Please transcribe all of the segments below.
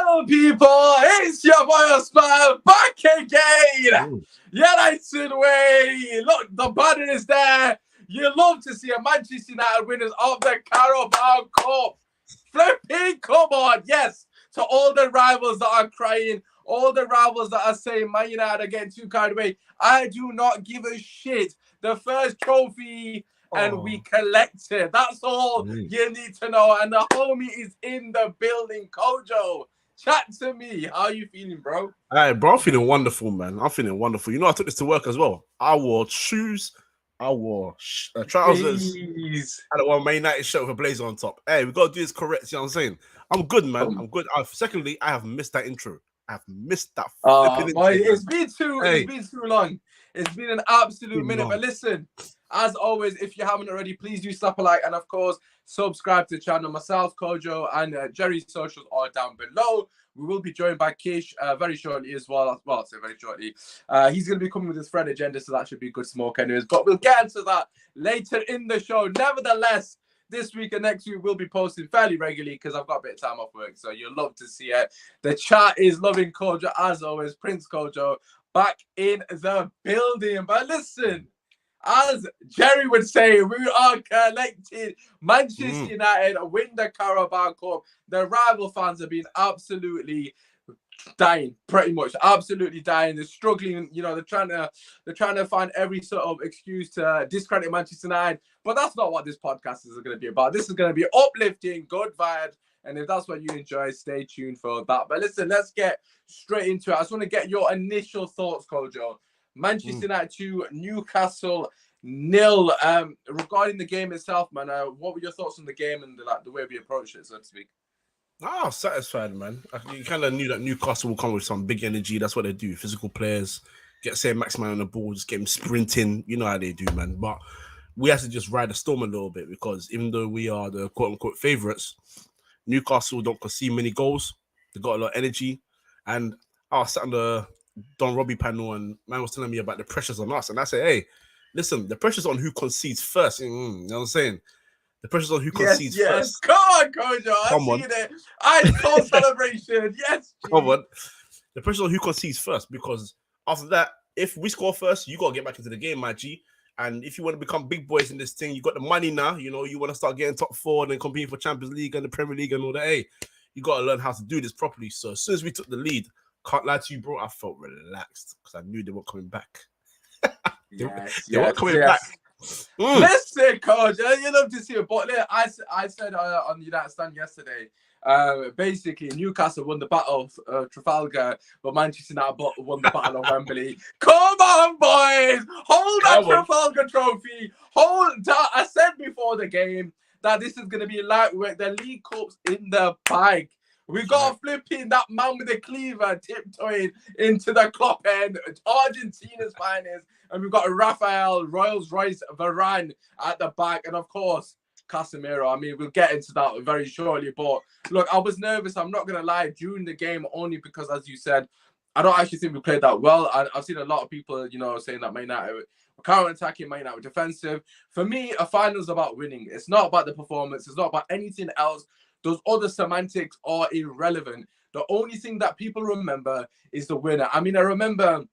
Hello, people. It's your boy Usmaan back again. Ooh. United way. Look, the banner is there. You love to see a Manchester United winners of the Carabao Cup. Flipping, come on, yes. To all the rivals that are crying, all the rivals that are saying Man United are getting too carried away, I do not give a shit. The first trophy, and we collect it. That's all you need to know. And the homie is in the building. Kojo, chat to me. How are you feeling, bro? Hey, bro, I'm feeling wonderful, man. I'm feeling wonderful. You know, I took this to work as well. I wore shoes, I wore trousers, Jeez. and I wore a Man United shirt with a blazer on top. Hey, we got to do this correct. You know what I'm saying? I'm good, man. I'm good. Secondly, I have missed that intro. I have missed that flipping intro. It's been too long. It's been an absolute minute. Long. But listen, as always, if you haven't already, please do slap a like and of course subscribe to the channel. Myself, Kojo, and Jerry's socials are down below. We will be joined by Kish very shortly as well. Well, I'll say very shortly. He's going to be coming with his Fred agenda, so that should be good smoke anyways. But we'll get into that later in the show. Nevertheless, this week and next week we'll be posting fairly regularly because I've got a bit of time off work, so you'll love to see it. The chat is loving Kojo as always. Prince Kojo back in the building. But listen, as Jerry would say, we are collecting. Manchester United win the Carabao Cup. The rival fans have been absolutely dying, pretty much absolutely dying. They're struggling, you know, they're trying to find every sort of excuse to discredit Manchester United, but that's not what this podcast is going to be about. This is going to be uplifting, good vibes, and if that's what you enjoy, stay tuned for that. But listen, let's get straight into it. I just want to get your initial thoughts, Kojo. Manchester United 2, Newcastle 0. Regarding the game itself, man, what were your thoughts on the game and the way we approached it, so to speak? Oh, satisfied, man. You kind of knew that Newcastle will come with some big energy. That's what they do. Physical players get Maximan on the ball, just get him sprinting. You know how they do, man. But we have to just ride the storm a little bit because even though we are the quote-unquote favourites, Newcastle don't concede many goals. They got a lot of energy. And I was sat on the Don Robbie panel and man was telling me about the pressures on us. And I said, hey, listen, the pressure's on who concedes first. You know what I'm saying? The pressure's on who concedes first. Come on, Kojo. I've seen it. Ice cold celebration. Yes. Come on. The pressure's on who concedes first because after that, if we score first, you got to get back into the game, my G. And if you want to become big boys in this thing, you got the money now. You know, you want to start getting top 4 and then competing for Champions League and the Premier League and all that. Hey, you got to learn how to do this properly. So as soon as we took the lead, can't lie to you, bro, I felt relaxed because I knew they weren't coming back. They weren't coming back. Listen, Coach, you love to see it, but I said on the United Stand yesterday, basically Newcastle won the battle of Trafalgar, but Manchester United won the battle of Wembley. Come on, boys, hold that Trafalgar trophy. Hold that. I said before the game that this is going to be lightweight. The League Cup's in the bag. We got flipping that man with the cleaver tiptoeing into the club end, Argentina's finest, and we've got Rafael Rolls-Royce Varane at the back, and of course Casemiro. I mean, we'll get into that very shortly. But look, I was nervous. I'm not gonna lie during the game only because, as you said, I don't actually think we played that well. I've seen a lot of people, you know, saying that Man United were counter-attacking, Man United were defensive. For me, a final is about winning. It's not about the performance. It's not about anything else. Those other semantics are irrelevant. The only thing that people remember is the winner. I mean, I remember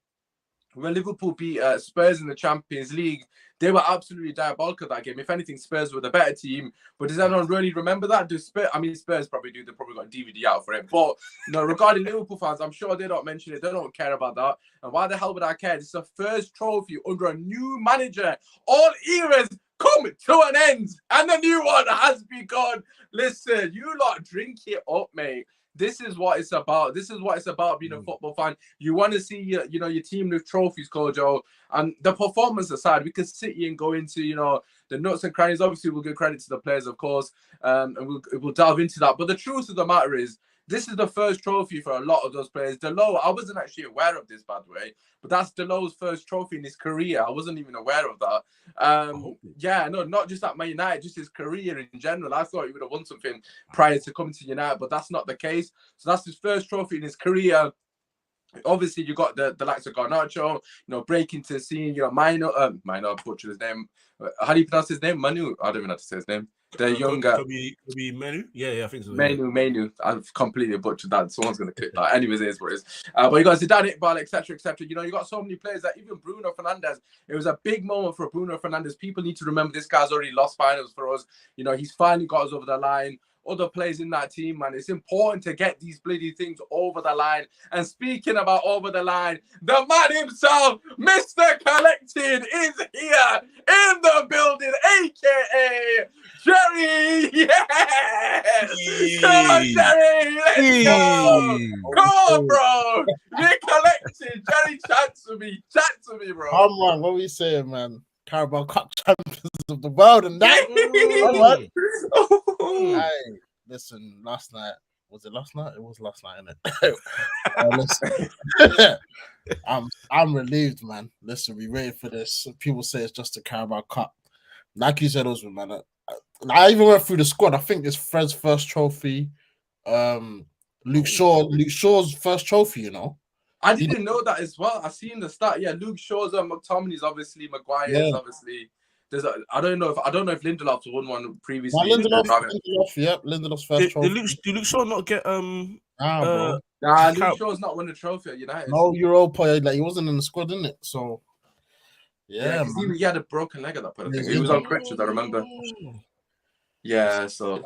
when Liverpool beat Spurs in the Champions League, they were absolutely diabolical that game. If anything, Spurs were the better team. But does anyone really remember that? Spurs probably do. They probably got a DVD out for it. But you know, regarding Liverpool fans, I'm sure they don't mention it. They don't care about that. And why the hell would I care? This is the first trophy under a new manager. All eras come to an end, and the new one has begun. Listen, you lot, drink it up, mate. This is what it's about. This is what it's about being a football fan. You want to see your team with trophies, Kojo. And the performance aside, we can sit here and go into, the nuts and crannies. Obviously, we'll give credit to the players, of course, and we'll delve into that. But the truth of the matter is, this is the first trophy for a lot of those players. Delo, I wasn't actually aware of this, by the way, but that's Delo's first trophy in his career. I wasn't even aware of that. Yeah, no, not just at Man United, just his career in general. I thought he would have won something prior to coming to United, but that's not the case. So that's his first trophy in his career. Obviously, you got the likes of Garnacho, breaking to the scene. Minor, butchered his name. How do you pronounce his name? Manu. I don't even know how to say his name. The younger Kobe Menu. Yeah, I think so. Menu. I've completely butchered that. Someone's gonna clip that. Anyways, it is what it is. But you got Zidane, Iqbal, etc., etc. You know, you got so many players that even Bruno Fernandes. It was a big moment for Bruno Fernandes. People need to remember this guy's already lost finals for us. You know, he's finally got us over the line. Other players in that team, man. It's important to get these bloody things over the line. And speaking about over the line, the man himself, Mr. Collected, is here in the building, aka Jerry. Yes! Come on, Jerry. Let's go. Come on, bro. You're collected. Jerry, chat to me. Chat to me, bro. Come on, what we saying, man? Carabao Cup champions of the world and that. Hey, listen, last night, was it last night? It was last night, innit? Listen, I'm relieved, man. Listen, we waited for this. People say it's just a Carabao Cup. Like you said, Usmaan, man. I even went through the squad. I think it's Fred's first trophy. Luke Shaw's first trophy, you know. I didn't know that as well. I seen the start. Yeah, Luke Shaw's McTominay's obviously, Maguire's obviously. I don't know if Lindelof's won one previously. Lindelof's first trophy. Did Luke Shaw not get bro. Luke Shaw's not won a trophy at United. No Europa, like he wasn't in the squad, didn't it? So yeah, he had a broken leg at that point. I think he was on crutches. I remember. Yeah, so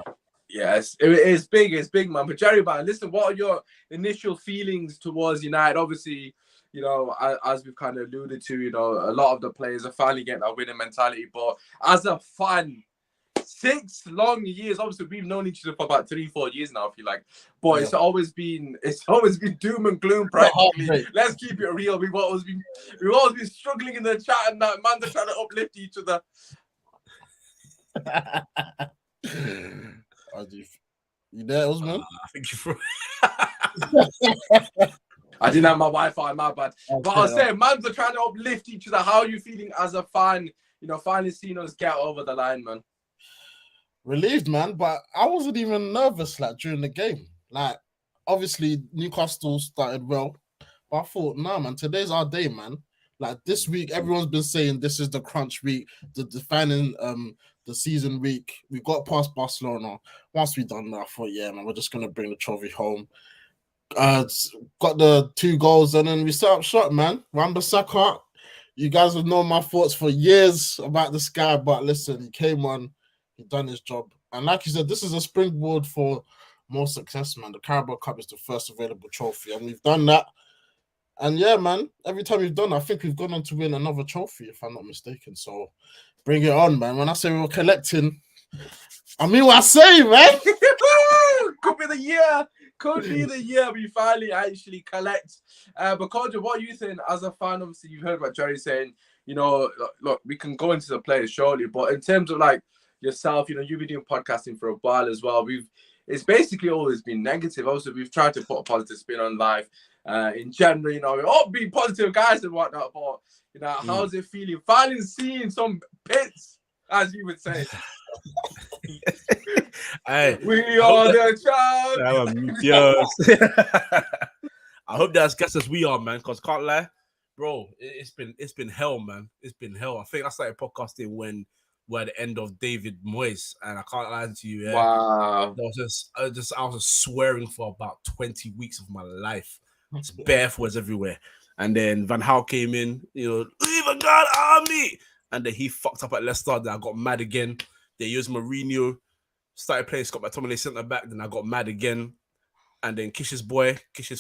yes, it is big. It's big, man. But Jerry, man, listen, what are your initial feelings towards United? Obviously, you know, as we've kind of alluded to, you know, a lot of the players are finally getting that winning mentality. But as a fan, 6 long years, obviously we've known each other for about 3-4 years now, I feel like. But it's always been doom and gloom practically. Let's keep it real. We've always been struggling in the chat, and that man, they're trying to uplift each other. You there, Usmaan? I think you're I didn't have my Wi-Fi, my bad. Okay, but I was saying, man, they're trying to uplift each other. How are you feeling as a fan? You know, finally seeing us get over the line, man. Relieved, man, but I wasn't even nervous like during the game. Like, obviously Newcastle started well, but I thought, nah, man, today's our day, man. Like this week, everyone's been saying this is the crunch week, the defining the season week. We got past Barcelona. Once we done that, I thought, yeah, man, we're just gonna bring the trophy home. Got the 2 goals, and then we set up shot, man. Wan-Bissaka, you guys have known my thoughts for years about this guy, but listen, he came on, he done his job, and like you said, this is a springboard for more success, man. The Carabao Cup is the first available trophy, and we've done that. And yeah, man, every time we've done, I think we've gone on to win another trophy, if I'm not mistaken. So bring it on, man. When I say we were collecting, I mean what I say, man. Could be the year. Could be the year we finally actually collect. But Kojo, what are you saying as a fan? Obviously, you've heard what Jerry saying. You know, look, we can go into the players shortly, but in terms of like yourself, you know, you've been doing podcasting for a while as well. It's basically always been negative. Also, we've tried to put a positive spin on life. In general, you know, we all be positive guys and whatnot, but you know, how's it feeling? Finally seeing some bits, as you would say. We are the champions. I hope they're as guessed as we are, man. Because can't lie, bro, it's been hell, man. It's been hell. I think I started podcasting when we're at the end of David Moyes, and I can't lie to you. Yeah, wow. I was swearing for about 20 weeks of my life. It's bare words everywhere. And then Van Gaal came in, you know, leave a God army. And then he fucked up at Leicester. Then I got mad again. They used Mourinho, started playing Scott McTominay centre back. Then I got mad again. And then Kish's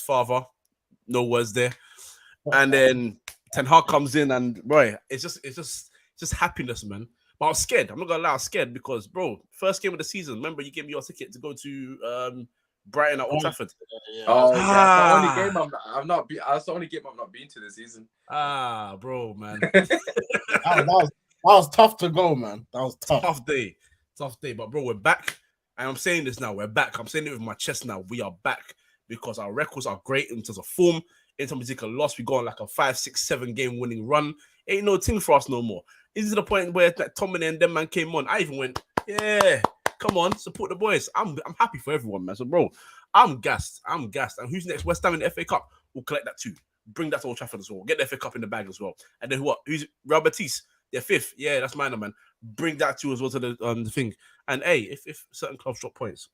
father, no words there. And then Ten Hag comes in, and boy, it's just happiness, man. But I was scared. I'm not gonna lie, I was scared because, bro, first game of the season. Remember, you gave me your ticket to go to Brighton at Old Trafford. Oh, that's the only game I've not been. That's the only game I've not been to this season. Bro, man, that was tough to go, man. That was tough. Tough day. But bro, we're back, and I'm saying this now. We're back. I'm saying it with my chest now. We are back because our records are great in terms of form. In terms of taking a loss, we go on like a 5, 6, 7 game winning run. Ain't no thing for us no more. This is the point where like Tommy and them man came on. I even went, yeah. Come on, support the boys. I'm happy for everyone, man. So, bro, I'm gassed. And who's next? West Ham in the FA Cup. We'll collect that too. Bring that to Old Trafford as well. Get the FA Cup in the bag as well. And then who's Real Betis? They're 5th. Yeah, that's mine, man. Bring that too as well to the thing. And hey, if certain clubs drop points,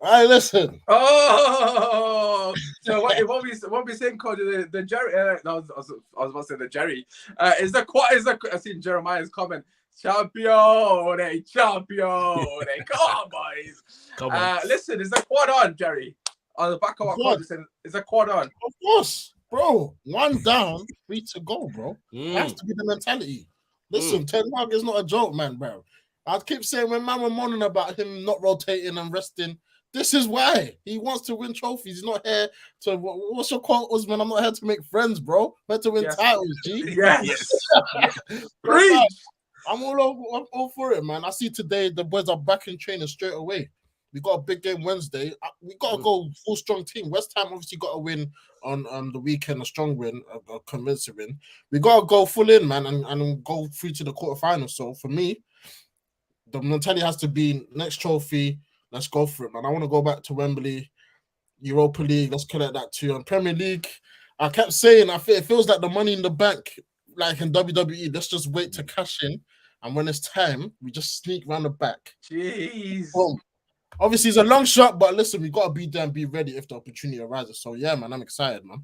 Hey, listen. Oh, so what we saying, Kojo, the Jerry? No, I was about to say the Jerry. Is the I seen Jeremiah's comment. Champion, champion. Come on, boys. come on. Listen, is the quad on, Jerry? On the back of what Kojo said, is the quad on? Of course, bro. 1 down, 3 to go, bro. Has to be the mentality. Listen, Ten Hag is not a joke, man, bro. I keep saying when man were moaning about him not rotating and resting, this is why he wants to win trophies. He's not here to what's your quote, Usmaan? I'm not here to make friends, bro. I'm here to win titles, G. Yes. Preach. I'm all for it, man. I see today the boys are back in training straight away. We got a big game Wednesday. We got to go full strong team. West Ham obviously got a win on the weekend, a strong win, a convincing win. We got to go full in, man, and go through to the quarterfinals. So for me, the mentality has to be next trophy. Let's go for it, man. I want to go back to Wembley, Europa League. Let's collect that too. And Premier League, I kept saying, it feels like the money in the bank, like in WWE. Let's just wait to cash in. And when it's time, we just sneak around the back. Jeez. Boom. Obviously, it's a long shot, but listen, we got to be there and be ready if the opportunity arises. So, yeah, man, I'm excited, man.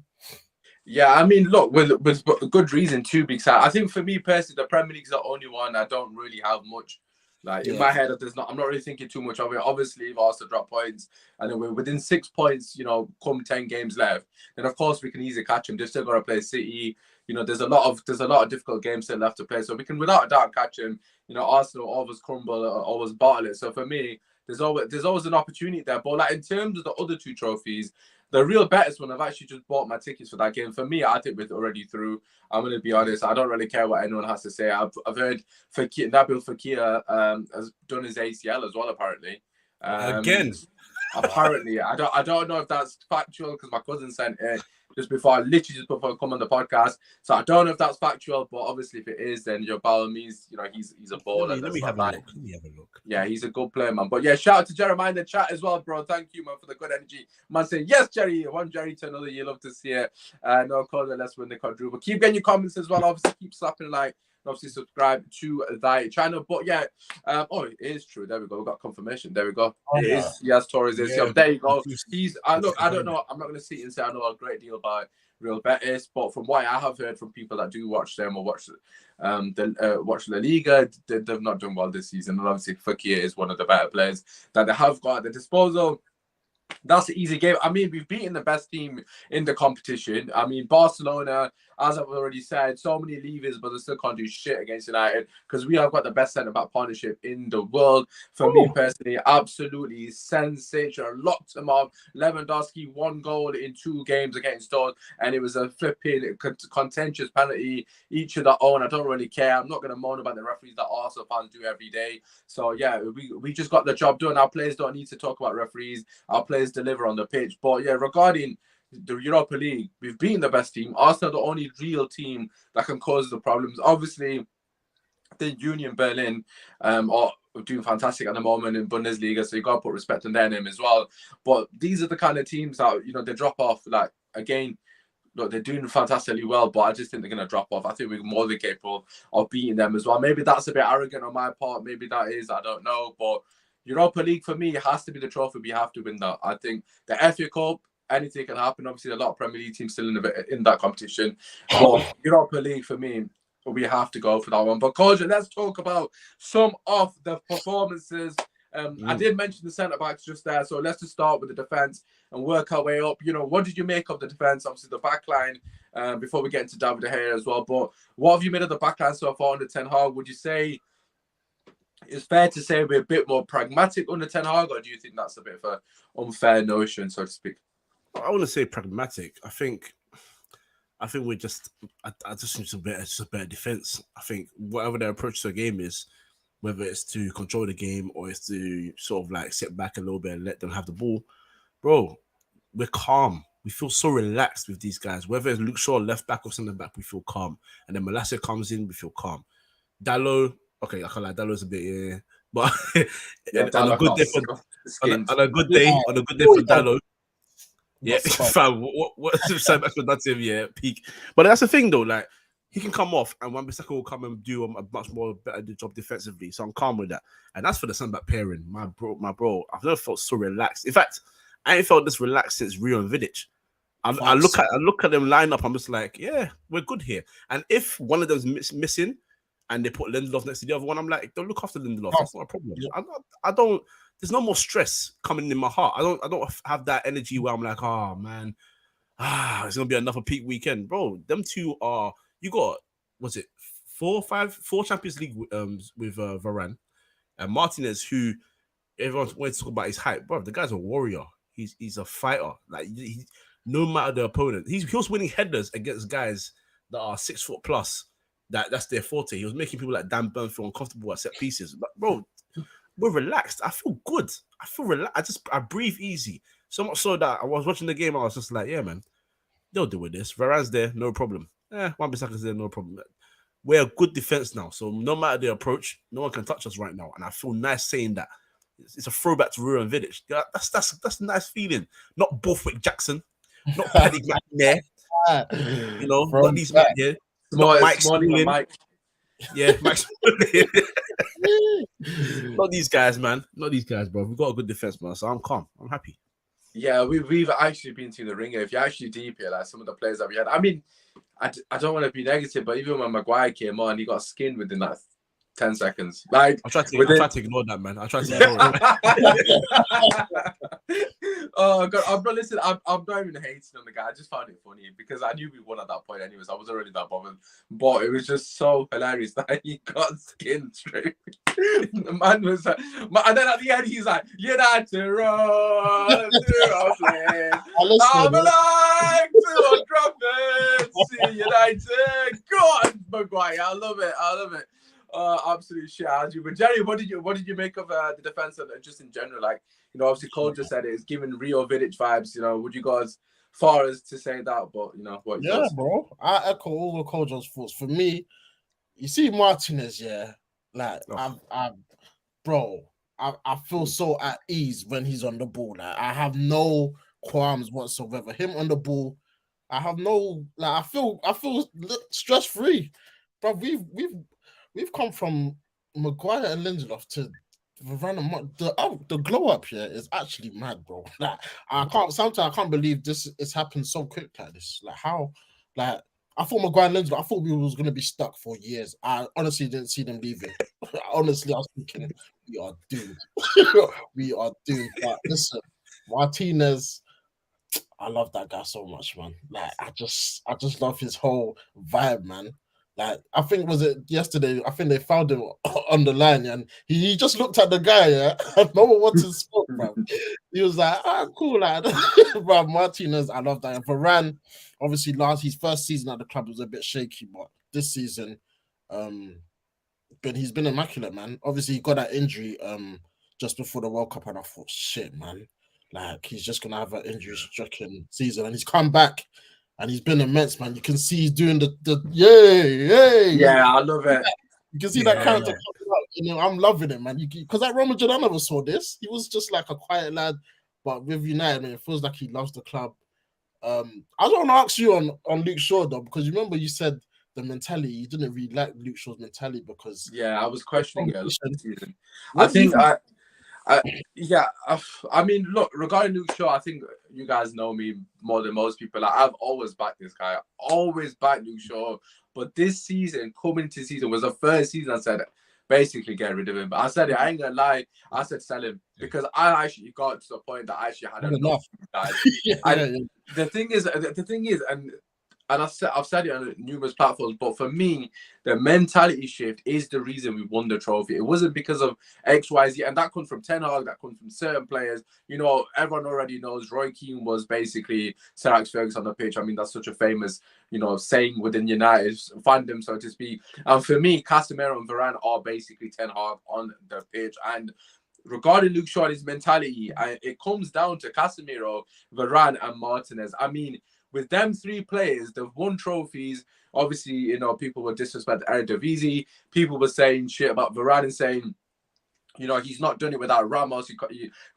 Yeah, I mean, look, with good reason to be excited. I think for me personally, the Premier League's the only one I don't really have much. Like in my head, I'm not really thinking too much of it. Obviously, if Arsenal drop points and then we're within 6 points, come 10 games left, then of course we can easily catch them. They've still got to play City. There's a lot of difficult games still left to play, so we can without a doubt catch them. Arsenal always crumble, always bottle it. So for me, there's always an opportunity there. But like in terms of the other 2 trophies, the real bettest one, I've actually just bought my tickets for that game. For me, I think we're already through. I'm going to be honest. I don't really care what anyone has to say. I've heard Nabil Fekir has done his ACL as well, apparently. Again. Apparently. I don't know if that's factual because my cousin sent it just before I come on the podcast. So I don't know if that's factual, but obviously if it is, then by all means, he's a baller. Let me have a look. Yeah, he's a good player, man. But yeah, shout out to Jeremiah in the chat as well, bro. Thank you, man, for the good energy. Man saying, yes, Jerry. One Jerry to another. You love to see it. No call, let's win the quadruple. Keep getting your comments as well. Obviously, keep slapping like. Obviously, subscribe to thy channel. But yeah, it is true. There we go. We got confirmation. There we go. It is. Yes, Torres is. Yeah. There you go. He's. Look, I don't know. I'm not going to sit and say I know a great deal about Real Betis, but from what I have heard from people that do watch them or watch watch La Liga, they've not done well this season. And obviously, Fekir is one of the better players that they have got at their disposal. That's an easy game. I mean, we've beaten the best team in the competition. I mean, Barcelona, as I've already said, so many levers, but they still can't do shit against United because we have got the best centre-back partnership in the world. For me personally, absolutely sensational. Locked them up. Lewandowski, 1 goal in 2 games against us, and it was a flipping contentious penalty, each of their own. I don't really care. I'm not going to moan about the referees that Arsenal fans do every day. So, yeah, we just got the job done. Our players don't need to talk about referees. Our players deliver on the pitch. But, yeah, regarding the Europa League, we've beaten the best team. Arsenal, the only real team that can cause the problems. Obviously, the Union Berlin are doing fantastic at the moment in Bundesliga, so you got to put respect on their name as well. But these are the kind of teams that they drop off. Like again, look, they're doing fantastically well, but I just think they're going to drop off. I think we're more than capable of beating them as well. Maybe that's a bit arrogant on my part. Maybe that is. I don't know. But Europa League for me has to be the trophy. We have to win that. I think the FA Cup, anything can happen. Obviously, a lot of Premier League teams still in that competition. But Europa League for me, we have to go for that one. But Kojo, let's talk about some of the performances. I did mention the centre backs just there, so let's just start with the defence and work our way up. What did you make of the defence? Obviously, the back line. Before we get into David De Gea as well, but what have you made of the back line so far under Ten Hag? Would you say it's fair to say we're a bit more pragmatic under Ten Hag, or do you think that's a bit of an unfair notion, so to speak? I want to say pragmatic. I think we're just. I just think it's a better defense. I think whatever their approach to the game is, whether it's to control the game or it's to sort of like sit back a little bit and let them have the ball, bro, we're calm. We feel so relaxed with these guys. Whether it's Luke Shaw left back or centre back, we feel calm. And then Malacia comes in, we feel calm. Dalot, okay, I can't lie, Dalot's a bit, but on a good day for Dalot. Yeah, fam, what's Sam Ashford? That's him, yeah, peak. But that's the thing though, like he can come off, and Wan-Bissaka will come and do a much more better job defensively. So I'm calm with that. And that's for the centre back pairing, my bro. I've never felt so relaxed. In fact, I ain't felt this relaxed since Rio and Vidic. I look at them line up. I'm just like, yeah, we're good here. And if one of them's missing, and they put Lindelof next to the other one, I'm like, don't look after Lindelof. That's not a problem. Yeah. I don't. There's no more stress coming in my heart. I don't have that energy where I'm like, oh man, it's gonna be another peak weekend, bro. Them two are. You got, was it 4 Champions League with Varane and Martinez, who everyone wanted to talk about his height, bro. The guy's a warrior. He's a fighter. Like no matter the opponent, he was winning headers against guys that are 6 foot plus. That's their forte. He was making people like Dan Burn feel uncomfortable at set pieces. But bro, we're relaxed. I feel good. I feel relaxed. I breathe easy. So much so that I was watching the game. I was just like, yeah, man, they'll deal with this. Varane's there, no problem. Wan-Bissaka's there, no problem. We're a good defense now, so no matter the approach, no one can touch us right now. And I feel nice saying that. It's a throwback to Rio and Vidic. That's a nice feeling. Not Borthwick Jackson, not Paddy McNair, not these men here. Not Mike Smalling. Yeah, Mike Smalling. Not these guys, man. Not these guys, bro. We've got a good defense, man. So I'm calm. I'm happy. Yeah, we've actually been to the ringer. If you're actually deep here, like some of the players that we had. I mean, I don't want to be negative, but even when Maguire came on, he got skinned within that 10 seconds. Like I tried to ignore that, man. I tried to ignore it. Oh god, bro, listen, I'm not even hating on the guy. I just found it funny because I knew we won at that point anyways. I wasn't really that bothered. But it was just so hilarious that he got skinned straight. The man was like, and then at the end he's like, United run through our flames. I'm alive to trumpets. See United. Go on, Maguire. I love it. Absolute shit, Andrew. But Jerry, what did you make of the defense and just in general? Like, obviously Kojo just said it's giving Rio Vidic vibes. Would you go as far as to say that? But what? Yeah, bro. I echo all of Kojo's thoughts. For me, you see Martinez, yeah. Like I feel so at ease when he's on the ball. Like I have no qualms whatsoever. Him on the ball, I have no I feel stress free. Bro, we've come from Maguire and Lindelof to Varane. The glow up here is actually mad, bro. Like sometimes I can't believe this has happened so quick like this. Like how, like I thought Maguire and Lindelof, I thought we was gonna be stuck for years. I honestly didn't see them leaving. Honestly, I was thinking we are doomed. We are doomed. But listen, Martinez, I love that guy so much, man. Like I just love his whole vibe, man. Like I think was it yesterday? I think they found him on the line, and he just looked at the guy. Yeah, no one wanted to smoke, bro. He was like, cool, lad." Bro, Martinez, I love that. And Varane, obviously, his first season at the club was a bit shaky, but this season, but he's been immaculate, man. Obviously, he got that injury just before the World Cup, and I thought, shit, man, like he's just gonna have an injury-stricken season, and he's come back. And he's been immense, man. You can see he's doing the yay. Yeah, I love it. You can see that character coming out. I'm loving it, man. Because that Roma Jordan never saw this. He was just like a quiet lad, but with United, man, it feels like he loves the club. I don't want to ask you on Luke Shaw though, because you remember you said the mentality. You didn't really like Luke Shaw's mentality because I was questioning it this season. I think I mean, look, regarding Luke Shaw, I think you guys know me more than most people. Like, I've always backed this guy. Always backed Luke Shaw. But this season, coming to season, was the first season I said, basically get rid of him. But I said it, I ain't gonna lie. I said sell him because I actually got to the point that I actually had enough. The thing is, and I've said it on numerous platforms, but for me, the mentality shift is the reason we won the trophy. It wasn't because of X, Y, Z, and that comes from Ten Hag, that comes from certain players. Everyone already knows Roy Keane was basically Sir Alex Ferguson on the pitch. I mean, that's such a famous, saying within United fandom, so to speak. And for me, Casemiro and Varane are basically Ten Hag on the pitch. And regarding Luke Shaw and his mentality, it comes down to Casemiro, Varane, and Martinez. I mean, with them three players, they've won trophies. Obviously, people were disrespecting Eredivisie. People were saying shit about Varane and saying You know, he's not done it without Ramos.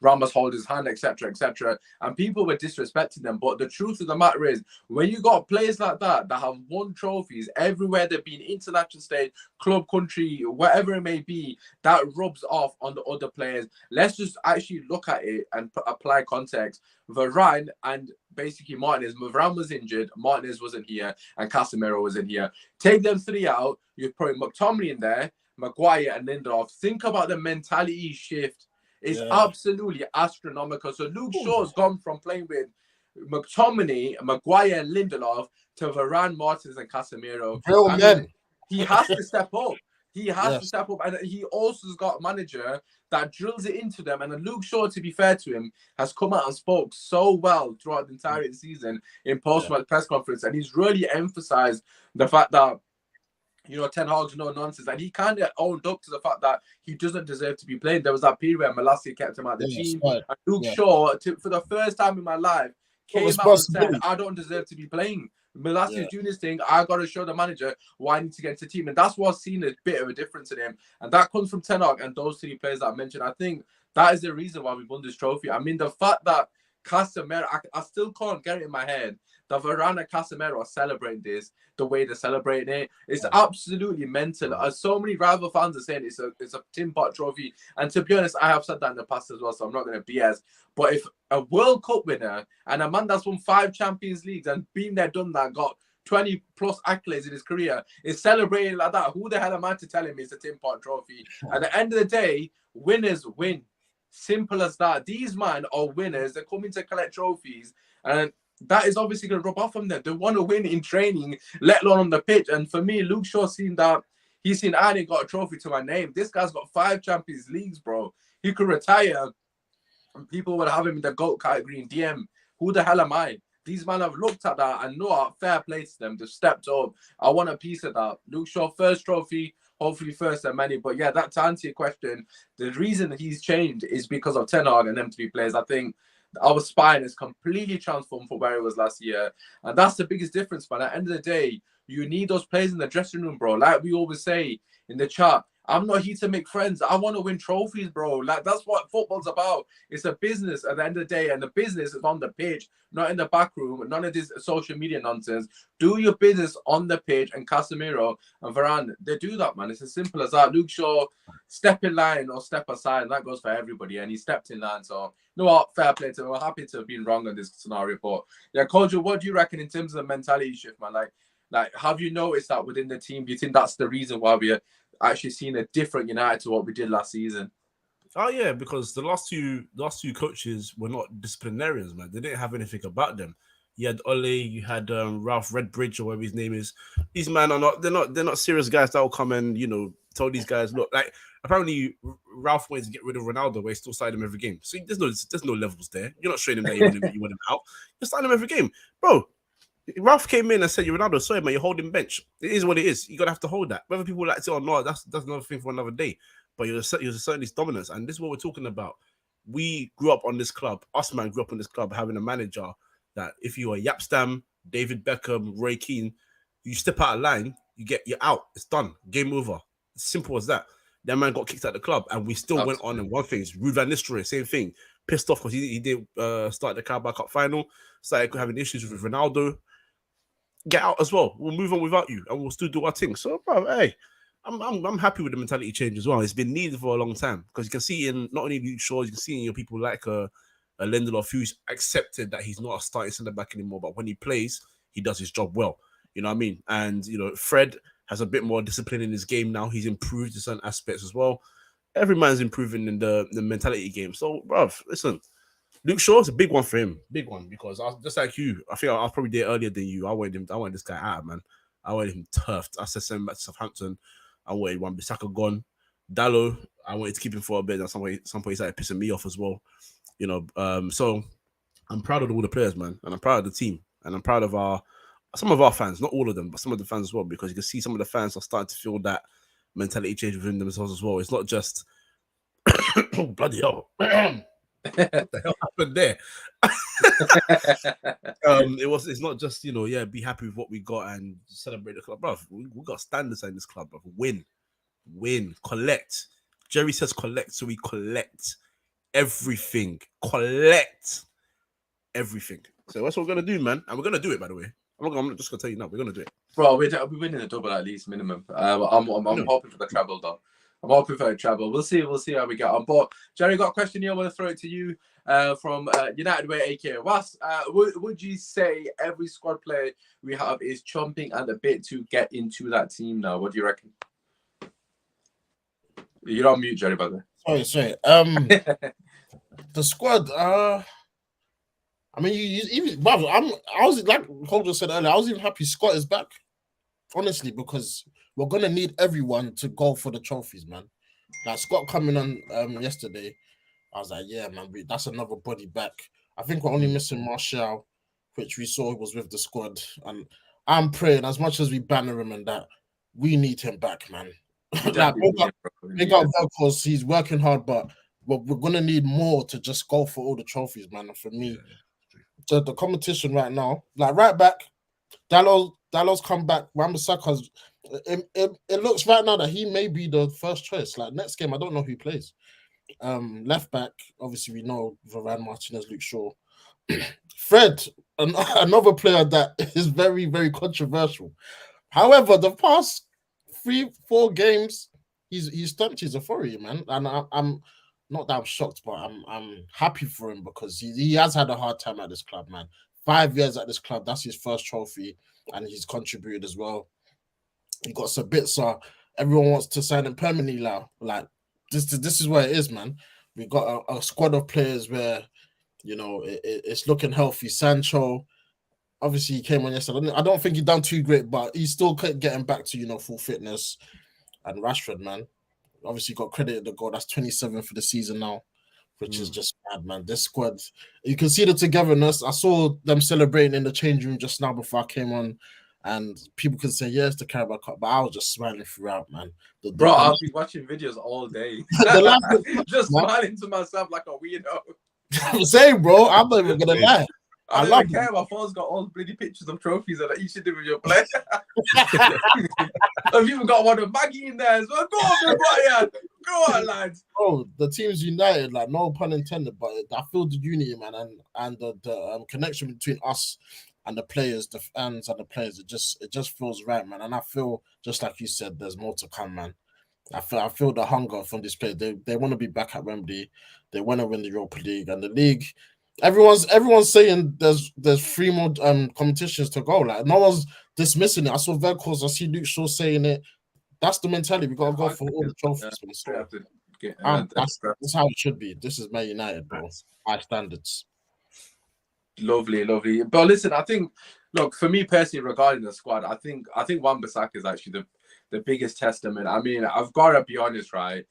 Ramos hold his hand, etc., etc. And people were disrespecting them. But the truth of the matter is, when you got players like that have won trophies everywhere they've been, international stage, club, country, whatever it may be, that rubs off on the other players. Let's just actually look at it and apply context. Varane and basically Martinez. Varane was injured, Martinez wasn't here, and Casemiro wasn't here. Take them three out. You've put McTominay in there, Maguire and Lindelof. Think about the mentality shift. It's absolutely astronomical. So Luke Shaw's gone from playing with McTominay, Maguire and Lindelof to Varane, Martins and Casemiro. He has to step up. He has to step up. And he also has got a manager that drills it into them. And Luke Shaw, to be fair to him, has come out and spoke so well throughout the entire season in post-match press conference. And he's really emphasized the fact that, you know, Ten Hag's no nonsense. And he kind of owned up to the fact that he doesn't deserve to be playing. There was that period where Malacia kept him out of the team. And Luke Shaw, for the first time in my life, came out and said, I don't deserve to be playing. Malacia's doing his thing. I got to show the manager why I need to get into the team. And that's what's seen a bit of a difference in him. And that comes from Ten Hag and those three players that I mentioned. I think that is the reason why we won this trophy. I mean, the fact that Casemiro, I still can't get it in my head that Varane and Casemiro are celebrating this the way they're celebrating it. It's absolutely mental. So many rival fans are saying it's a tin pot trophy. And to be honest, I have said that in the past as well, so I'm not going to BS. But if a World Cup winner and a man that's won 5 Champions Leagues and been there, done that, got 20 plus accolades in his career is celebrating like that, who the hell am I to tell him it's a tin pot trophy? At the end of the day, winners win. Simple as that. These men are winners. They're coming to collect trophies, and that is obviously going to rub off on them. They want to win in training, let alone on the pitch. And for me, Luke Shaw seen that. He's seen, I ain't got a trophy to my name. This guy's got 5 Champions Leagues, bro. He could retire, and people would have him in the GOAT category in DM. Who the hell am I? These men have looked at that and know fair play to them. They've stepped up. I want a piece of that. Luke Shaw, first trophy, hopefully first and many. But yeah, that to answer your question, the reason he's changed is because of Ten Hag and them 3 players. I think our spine is completely transformed from where it was last year. And that's the biggest difference, man. At the end of the day, you need those players in the dressing room, bro. Like we always say in the chat, I'm not here to make friends. I want to win trophies, bro. Like that's what football's about. It's a business at the end of the day, and the business is on the pitch, not in the back room. None of this social media nonsense. Do your business on the pitch. And Casemiro and Varane, they do that, man. It's as simple as that. Luke Shaw, step in line or step aside. And that goes for everybody, and he stepped in line. So, you know what? Fair play to him. We're happy to have been wrong on this scenario, but yeah, Kojo, what do you reckon in terms of the mentality shift, man? Like, have you noticed that within the team? Do you think that's the reason why we're actually seeing a different United to what we did last season? Oh yeah, because the last two coaches were not disciplinarians, man. They didn't have anything about them. You had Ole, you had Ralph Redbridge or whatever his name is. These men are not. They're not serious guys that will come and tell these guys, look, like apparently Ralph wanted to get rid of Ronaldo, but he still started him every game. So there's no levels there. You're not showing him that you want him out. You're starting him every game, bro. Ralph came in and said, "You're Ronaldo, sorry, man, you're holding bench. It is what it is. You're going to have to hold that. Whether people like it or not, that's another thing for another day. But you're asserting this dominance. And this is what we're talking about. We grew up on this club. Usmaan grew up on this club having a manager that if you are Yapstam, David Beckham, Roy Keane, you step out of line, you're out. It's done. Game over. It's simple as that. That man got kicked out of the club and we still went on and won things. Ruud van Nistelrooy, same thing. Pissed off because he did start the Carabao Cup final. Started having issues with Ronaldo. Get out as well. We'll move on without you, and we'll still do our thing. So, bro, hey, I'm happy with the mentality change as well. It's been needed for a long time because you can see in not only Luke Shaw, you can see in your people like a Lindelof who's accepted that he's not a starting centre back anymore, but when he plays, he does his job well. You know what I mean? And Fred has a bit more discipline in his game now. He's improved in certain aspects as well. Every man's improving in the mentality game. So, bro, listen. Luke Shaw's a big one for him. Big one, because just like you, I think I was probably there earlier than you. I wanted this guy out, man. I wanted him turfed. I said send him back to Southampton. I wanted Wan-Bissaka gone. Dallo, I wanted to keep him for a bit. And some point he started pissing me off as well. So I'm proud of all the players, man. And I'm proud of the team. And I'm proud of some of our fans, not all of them, but some of the fans as well, because you can see some of the fans are starting to feel that mentality change within themselves as well. It's not just oh, bloody hell. What the hell happened there? It's not just be happy with what we got and celebrate the club, bro. We got standards in this club, bro. Win, collect, Jerry says collect, so we collect everything. Collect everything. So that's what we're gonna do, man. And we're gonna do it, by the way. I'm not just gonna tell you now. We're gonna do it, bro. We're winning a double at least minimum. I'm hoping for the treble though. I'm hoping for a treble. We'll see how we get on. But Jerry, got a question here. I want to throw it to you from United Way, aka Was. Would you say every squad player we have is chomping at the bit to get into that team now? What do you reckon? You're on mute, Jerry, by the way. Sorry. The squad. I mean, you even. Brother, I was like Kojo said earlier. I was even happy Scott is back. Honestly, because we're gonna need everyone to go for the trophies, man. Like Scott coming on yesterday, I was like, yeah, man, that's another body back. I think we're only missing Martial, which we saw was with the squad, and I'm praying as much as we banner him and that we need him back, man. Like, big up because he's working hard, but we're gonna need more to just go for all the trophies, man. And for me, the competition right now, like right back, Dalot's come back. Wan-Bissaka's. It looks right now that he may be the first choice. Like next game, I don't know who plays. Left back, obviously we know Varane, Martinez, Luke Shaw. Fred, another player that is very, very controversial. However, the past 3-4 games, he's stumped his authority, man. And I'm not that I'm shocked, but I'm happy for him because he has had a hard time at this club, man. 5 years at this club, that's his first trophy, and he's contributed as well. He got Sabitzer. Everyone wants to sign him permanently now. Like this is where it is, man. We got a squad of players where, you know, it's looking healthy. Sancho, obviously, he came on yesterday. I don't think he done too great, but he's still getting back to, you know, full fitness. And Rashford, man, obviously got credited the goal. That's 27 for the season now, which is just mad, man. This squad, you can see the togetherness. I saw them celebrating in the change room just now before I came on. And people can say, yeah, it's the Carabao Cup, but I was just smiling throughout, man. Bro, I'll be watching videos all day. Just smiling to myself like a weirdo. Same, bro. I'm not even going to lie. I don't even care. My phone's got all bloody pictures of trophies that you should do with your player. I've even got one of Maggie in there as well. Go on, Brian. Go on, lads. Bro, the team's united, like no pun intended, but I feel the unity, man, and the connection between us and the players, the fans and the players, it just feels right, man. And I feel just like you said, there's more to come, man. I feel the hunger from this player. They want to be back at Wembley. They want to win the Europa League and the league. Everyone's saying there's 3 more competitions to go. Like no one's dismissing it. I saw Verkos, I see Luke Shaw saying it. That's the mentality. We gotta go for all the trophies. That's how it should be. This is Man United, bro. High standards. Lovely. But listen, I think, look, for me personally, regarding the squad, I think Wan-Bissaka is actually the biggest testament. I mean, I've got to be honest, right?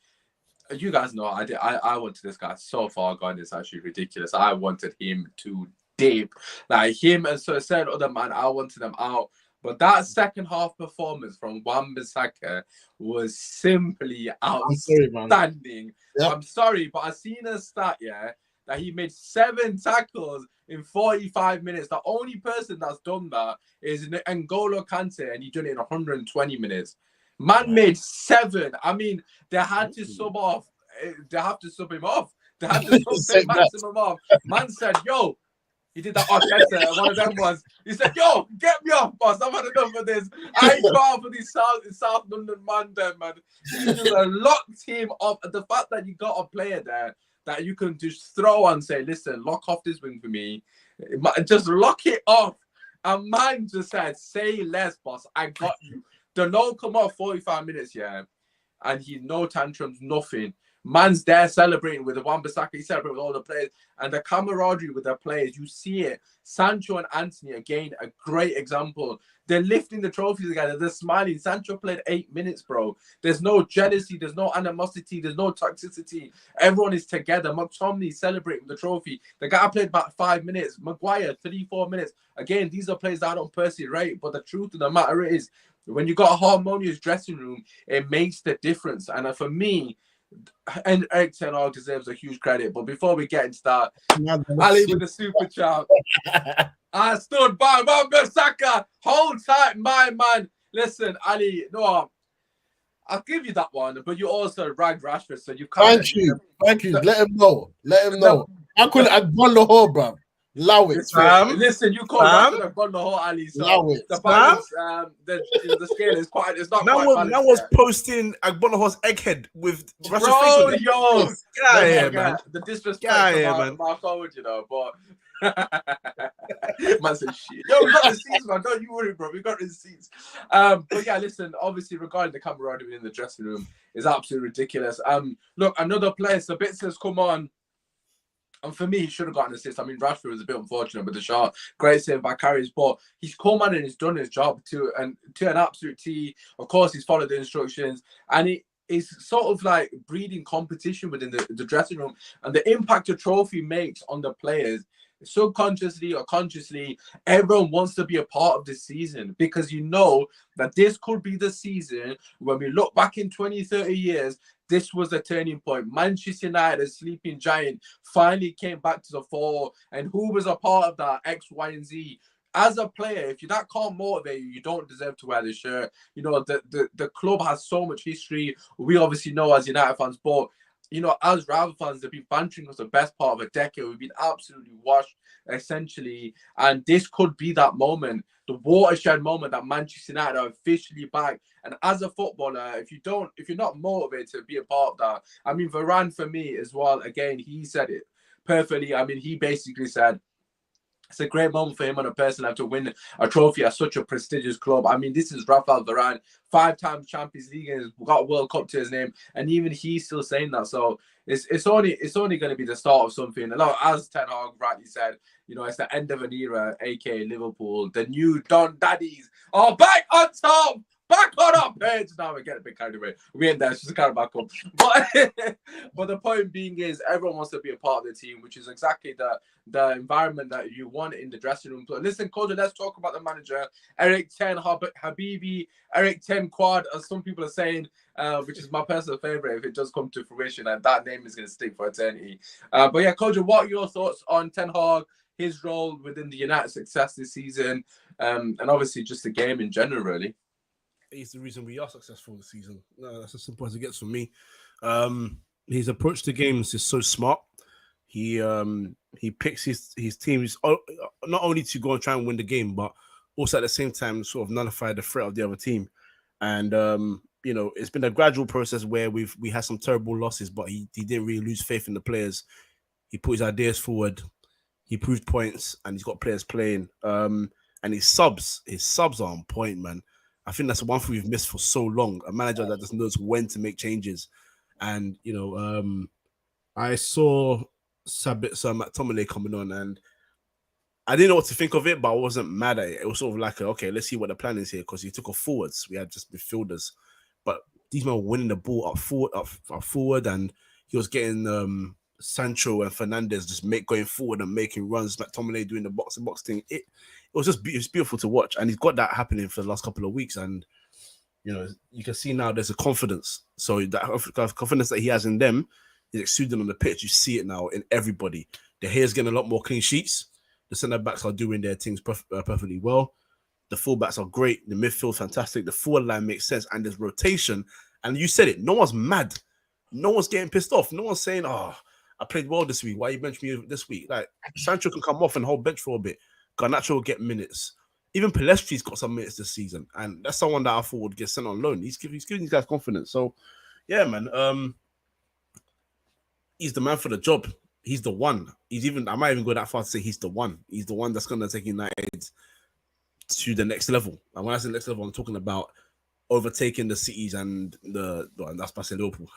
You guys know I wanted this guy so far gone. It's actually ridiculous. I wanted him to dip. Like him and so said other man, I wanted them out. But that second half performance from Wan-Bissaka was simply outstanding. I'm sorry, but I seen a stat, that he made 7 tackles in 45 minutes. The only person that's done that is N'Golo Kante, and he done it in 120 minutes. Man made 7. I mean, they had to sub off. They have to sub him off. They had to sub maximum off. Man said, yo, he did that Arteta, one of them ones. He said, yo, get me off, boss. I've had enough of this. I ain't got for these South London man there, man. He just locked him up. The fact that you got a player there that you can just throw and say, listen, lock off this wing for me. Just lock it off. And man just said, say less, boss. I got you. The no come off 45 minutes, and he no tantrums, nothing. Man's there celebrating with the Wan-Bissaka. He's celebrating with all the players and the camaraderie with the players. You see it. Sancho and Anthony, again, a great example. They're lifting the trophies together. They're smiling. Sancho played 8 minutes, bro. There's no jealousy. There's no animosity. There's no toxicity. Everyone is together. McTominay celebrating the trophy. The guy played about 5 minutes. Maguire, 3-4 minutes. Again, these are players that I don't personally rate, but the truth of the matter is, when you got a harmonious dressing room, it makes the difference. And for me, and Eric Ten Hag deserves a huge credit. But before we get into that, Ali with the super chat. I stood by Wan-Bissaka. Hold tight, my man. Listen, Ali, no, I'll give you that one, but you also ragged Rashford, so you can't. Thank you. Let him know. No, I couldn't. I gone the whole, bro. Allow it. Listen, you call Rashford a gun the whole alley, so Allow it. the balance, the scale is quite. It's not quite balanced. Now was posting Agbonoho's egghead with Bro, Rashford's face. yo, Yeah, man. The disrespect man. my forward, you know, but man said shit. Yo, we got receipts, man. Don't you worry, bro. We got receipts. But yeah, listen. Obviously, regarding the camaraderie in the dressing room is absolutely ridiculous. Look, another player, Sabitzer, come on. And for me, he should have gotten an assist. I mean, Rashford was a bit unfortunate with the shot. Great save by Karius, but he's come on and he's done his job to an absolute T. Of course, he's followed the instructions, and he is sort of like breeding competition within the dressing room. And the impact a trophy makes on the players, subconsciously or consciously, everyone wants to be a part of this season, because you know that this could be the season when we look back in 20, 30 years. This was a turning point. Manchester United, a sleeping giant, finally came back to the fore. And who was a part of that? X, Y, and Z. As a player, if that can't motivate you, you don't deserve to wear the shirt. You know, the club has so much history. We obviously know as United fans, but you know, as Rival fans, they've been bantering us the best part of a decade. We've been absolutely washed, essentially. And this could be that moment, the watershed moment that Manchester United are officially back. And as a footballer, if you're not motivated to be a part of that, I mean, Varane for me as well, again, he said it perfectly. I mean, he basically said, it's a great moment for him on a personal level to win a trophy at such a prestigious club. I mean, this is Rafael Varane, 5-time Champions League, and has got a World Cup to his name, and even he's still saying that. So it's only going to be the start of something. A lot, as Ten Hag rightly said, you know, it's the end of an era, aka Liverpool. The new Don Daddies are back on top. Back on our page. Now we're getting a bit carried away. We ain't there. It's just a Carabao Cup. But the point being is, everyone wants to be a part of the team, which is exactly the environment that you want in the dressing room. So listen, Kojo, let's talk about the manager, Eric Ten Habibi, Eric Ten Quad, as some people are saying, which is my personal favorite if it does come to fruition, and that name is going to stick for eternity. But yeah, Kojo, what are your thoughts on Ten Hag, his role within the United success this season, and obviously just the game in general, really? He's the reason we are successful this season. No, that's as simple as it gets for me. His approach to games is so smart. He picks his teams not only to go and try and win the game, but also at the same time sort of nullify the threat of the other team. And you know, it's been a gradual process where we had some terrible losses, but he didn't really lose faith in the players. He put his ideas forward. He proved points, and he's got players playing. And his subs are on point, man. I think that's one thing we've missed for so long. A manager that just knows when to make changes. And, you know, I saw Sabitzer McTominay coming on, and I didn't know what to think of it, but I wasn't mad at it. It was sort of like, okay, let's see what the plan is here, because he took off forwards. We had just midfielders. But these men were winning the ball up forward, and he was getting Sancho and Fernandez just going forward and making runs. McTominay doing the box-to-box thing. It was just beautiful to watch, and he's got that happening for the last couple of weeks. And you know, you can see now there's a confidence. So that confidence that he has in them is exuding on the pitch. You see it now in everybody. De Gea's getting a lot more clean sheets. The centre backs are doing their things perfectly well. The fullbacks are great. The midfield fantastic. The forward line makes sense, and there's rotation. And you said it. No one's mad. No one's getting pissed off. No one's saying, "Oh, I played well this week. Why you bench me this week?" Like Sancho can come off and hold bench for a bit. Garnacho will get minutes. Even Pelestri's got some minutes this season, and that's someone that I thought would get sent on loan. He's giving these guys confidence. So, yeah, man. He's the man for the job. He's the one. I might even go that far to say he's the one. He's the one that's going to take United to the next level. And when I say next level, I'm talking about overtaking the cities and that's passing Liverpool.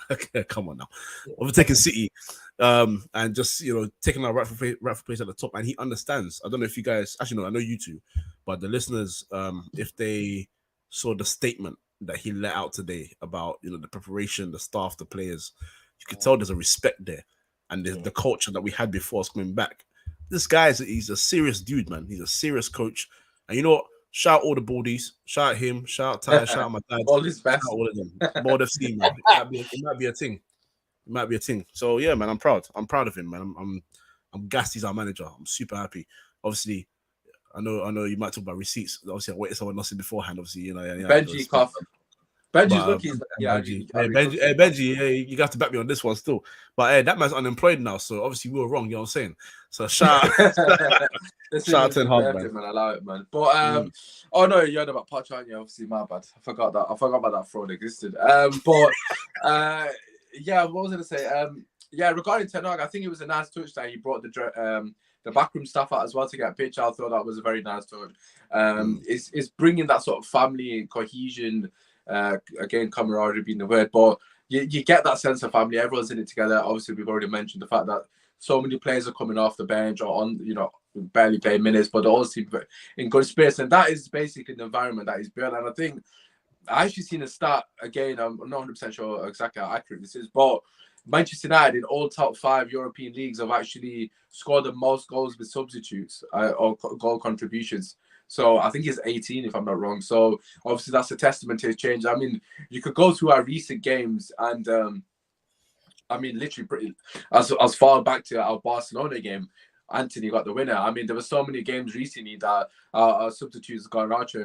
Come on now, overtaking City, and just, you know, taking our rightful place at the top. And he understands. I don't know if you guys actually know. I know you two, but the listeners, if they saw the statement that he let out today about, you know, the preparation, the staff, the players, you could tell there's a respect there, and the culture that we had before us coming back. This guy he's a serious dude, man. He's a serious coach, and you know what? Shout out all the baldies. Shout out him. Shout out Ty. Shout out my dad. All his best. Shout out all of them. Bold FC, man. It might be a thing. It might be a thing. So yeah, man, I'm proud. I'm proud of him, man. I'm gassed he's our manager. I'm super happy. Obviously, I know you might talk about receipts. Obviously, I waited someone else in beforehand. Obviously, you know. Benji cough. Benji's But lucky. Benji, Benji, you got to back me on this one still. But that man's unemployed now, so obviously we were wrong. You know what I'm saying? So shout out Ten Hag, man. I allow it, man. But oh no, you heard about Poch, aren't you? Obviously, my bad. I forgot about that fraud existed. But yeah, what was I gonna say? Yeah, regarding Ten Hag, I think it was a nice touch that he brought the backroom staff out as well to get a pitch. I thought that was a very nice touch. It's bringing that sort of family and cohesion. Again, camaraderie being the word, but you get that sense of family. Everyone's in it together. Obviously, we've already mentioned the fact that so many players are coming off the bench or on, barely playing minutes, but they all seem in good spirits, and that is basically the environment that is built. And I think I actually seen a stat again. I'm not 100% sure exactly how accurate this is, but Manchester United in all top 5 European leagues have actually scored the most goals with substitutes or goal contributions. So I think it's 18, if I'm not wrong. So obviously that's a testament to his change. I mean, you could go through our recent games and I mean, literally as far back to our Barcelona game, Anthony got the winner. I mean, there were so many games recently that our substitutes, Garnacho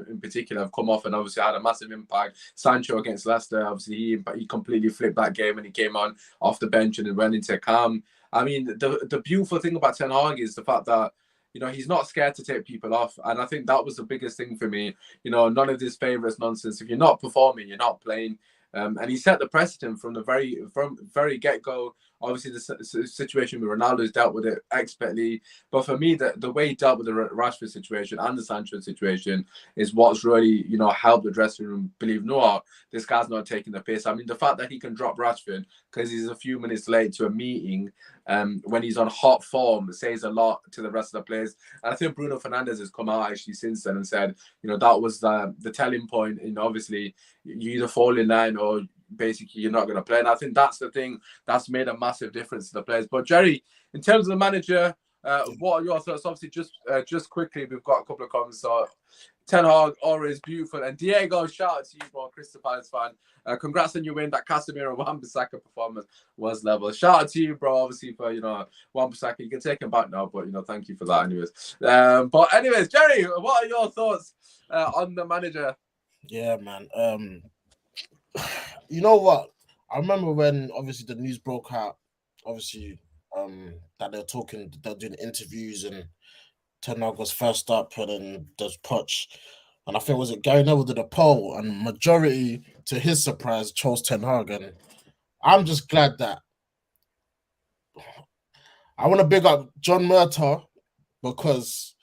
in particular, have come off and obviously had a massive impact. Sancho against Leicester, obviously he completely flipped that game and he came on off the bench and went into calm. I mean, the beautiful thing about Ten Hag is the fact that he's not scared to take people off, and I think that was the biggest thing for me. None of this favourites nonsense. If you're not performing, you're not playing. And he set the precedent from very get-go. Obviously, the situation with Ronaldo's dealt with it expertly. But for me, the way he dealt with the Rashford situation and the Sancho situation is what's really, helped the dressing room believe, no, this guy's not taking the piss. I mean, the fact that he can drop Rashford because he's a few minutes late to a meeting when he's on hot form says a lot to the rest of the players. And I think Bruno Fernandes has come out actually since then and said, that was the telling point. Obviously, you either fall in line or basically you're not going to play. And I think that's the thing that's made a massive difference to the players. But Jerry, in terms of the manager, what are your thoughts? Obviously, just quickly, we've got a couple of comments. So Ten Hag, always beautiful. And Diego, shout out to you, bro, Crystal Palace fan. Congrats on your win. That Casemiro Wan-Bissaka performance was level. Shout out to you, bro, obviously, for, Wan-Bissaka. You can take him back now, but, thank you for that anyways. But anyways, Jerry, what are your thoughts on the manager? Yeah, man. You know what? I remember when obviously the news broke out, obviously, that they're doing interviews and Ten Hag was first up and then there's Poch. And I think was it Gary Neville did a poll and majority, to his surprise, chose Ten Hag. And I'm just glad that I want to big up John Murtaugh because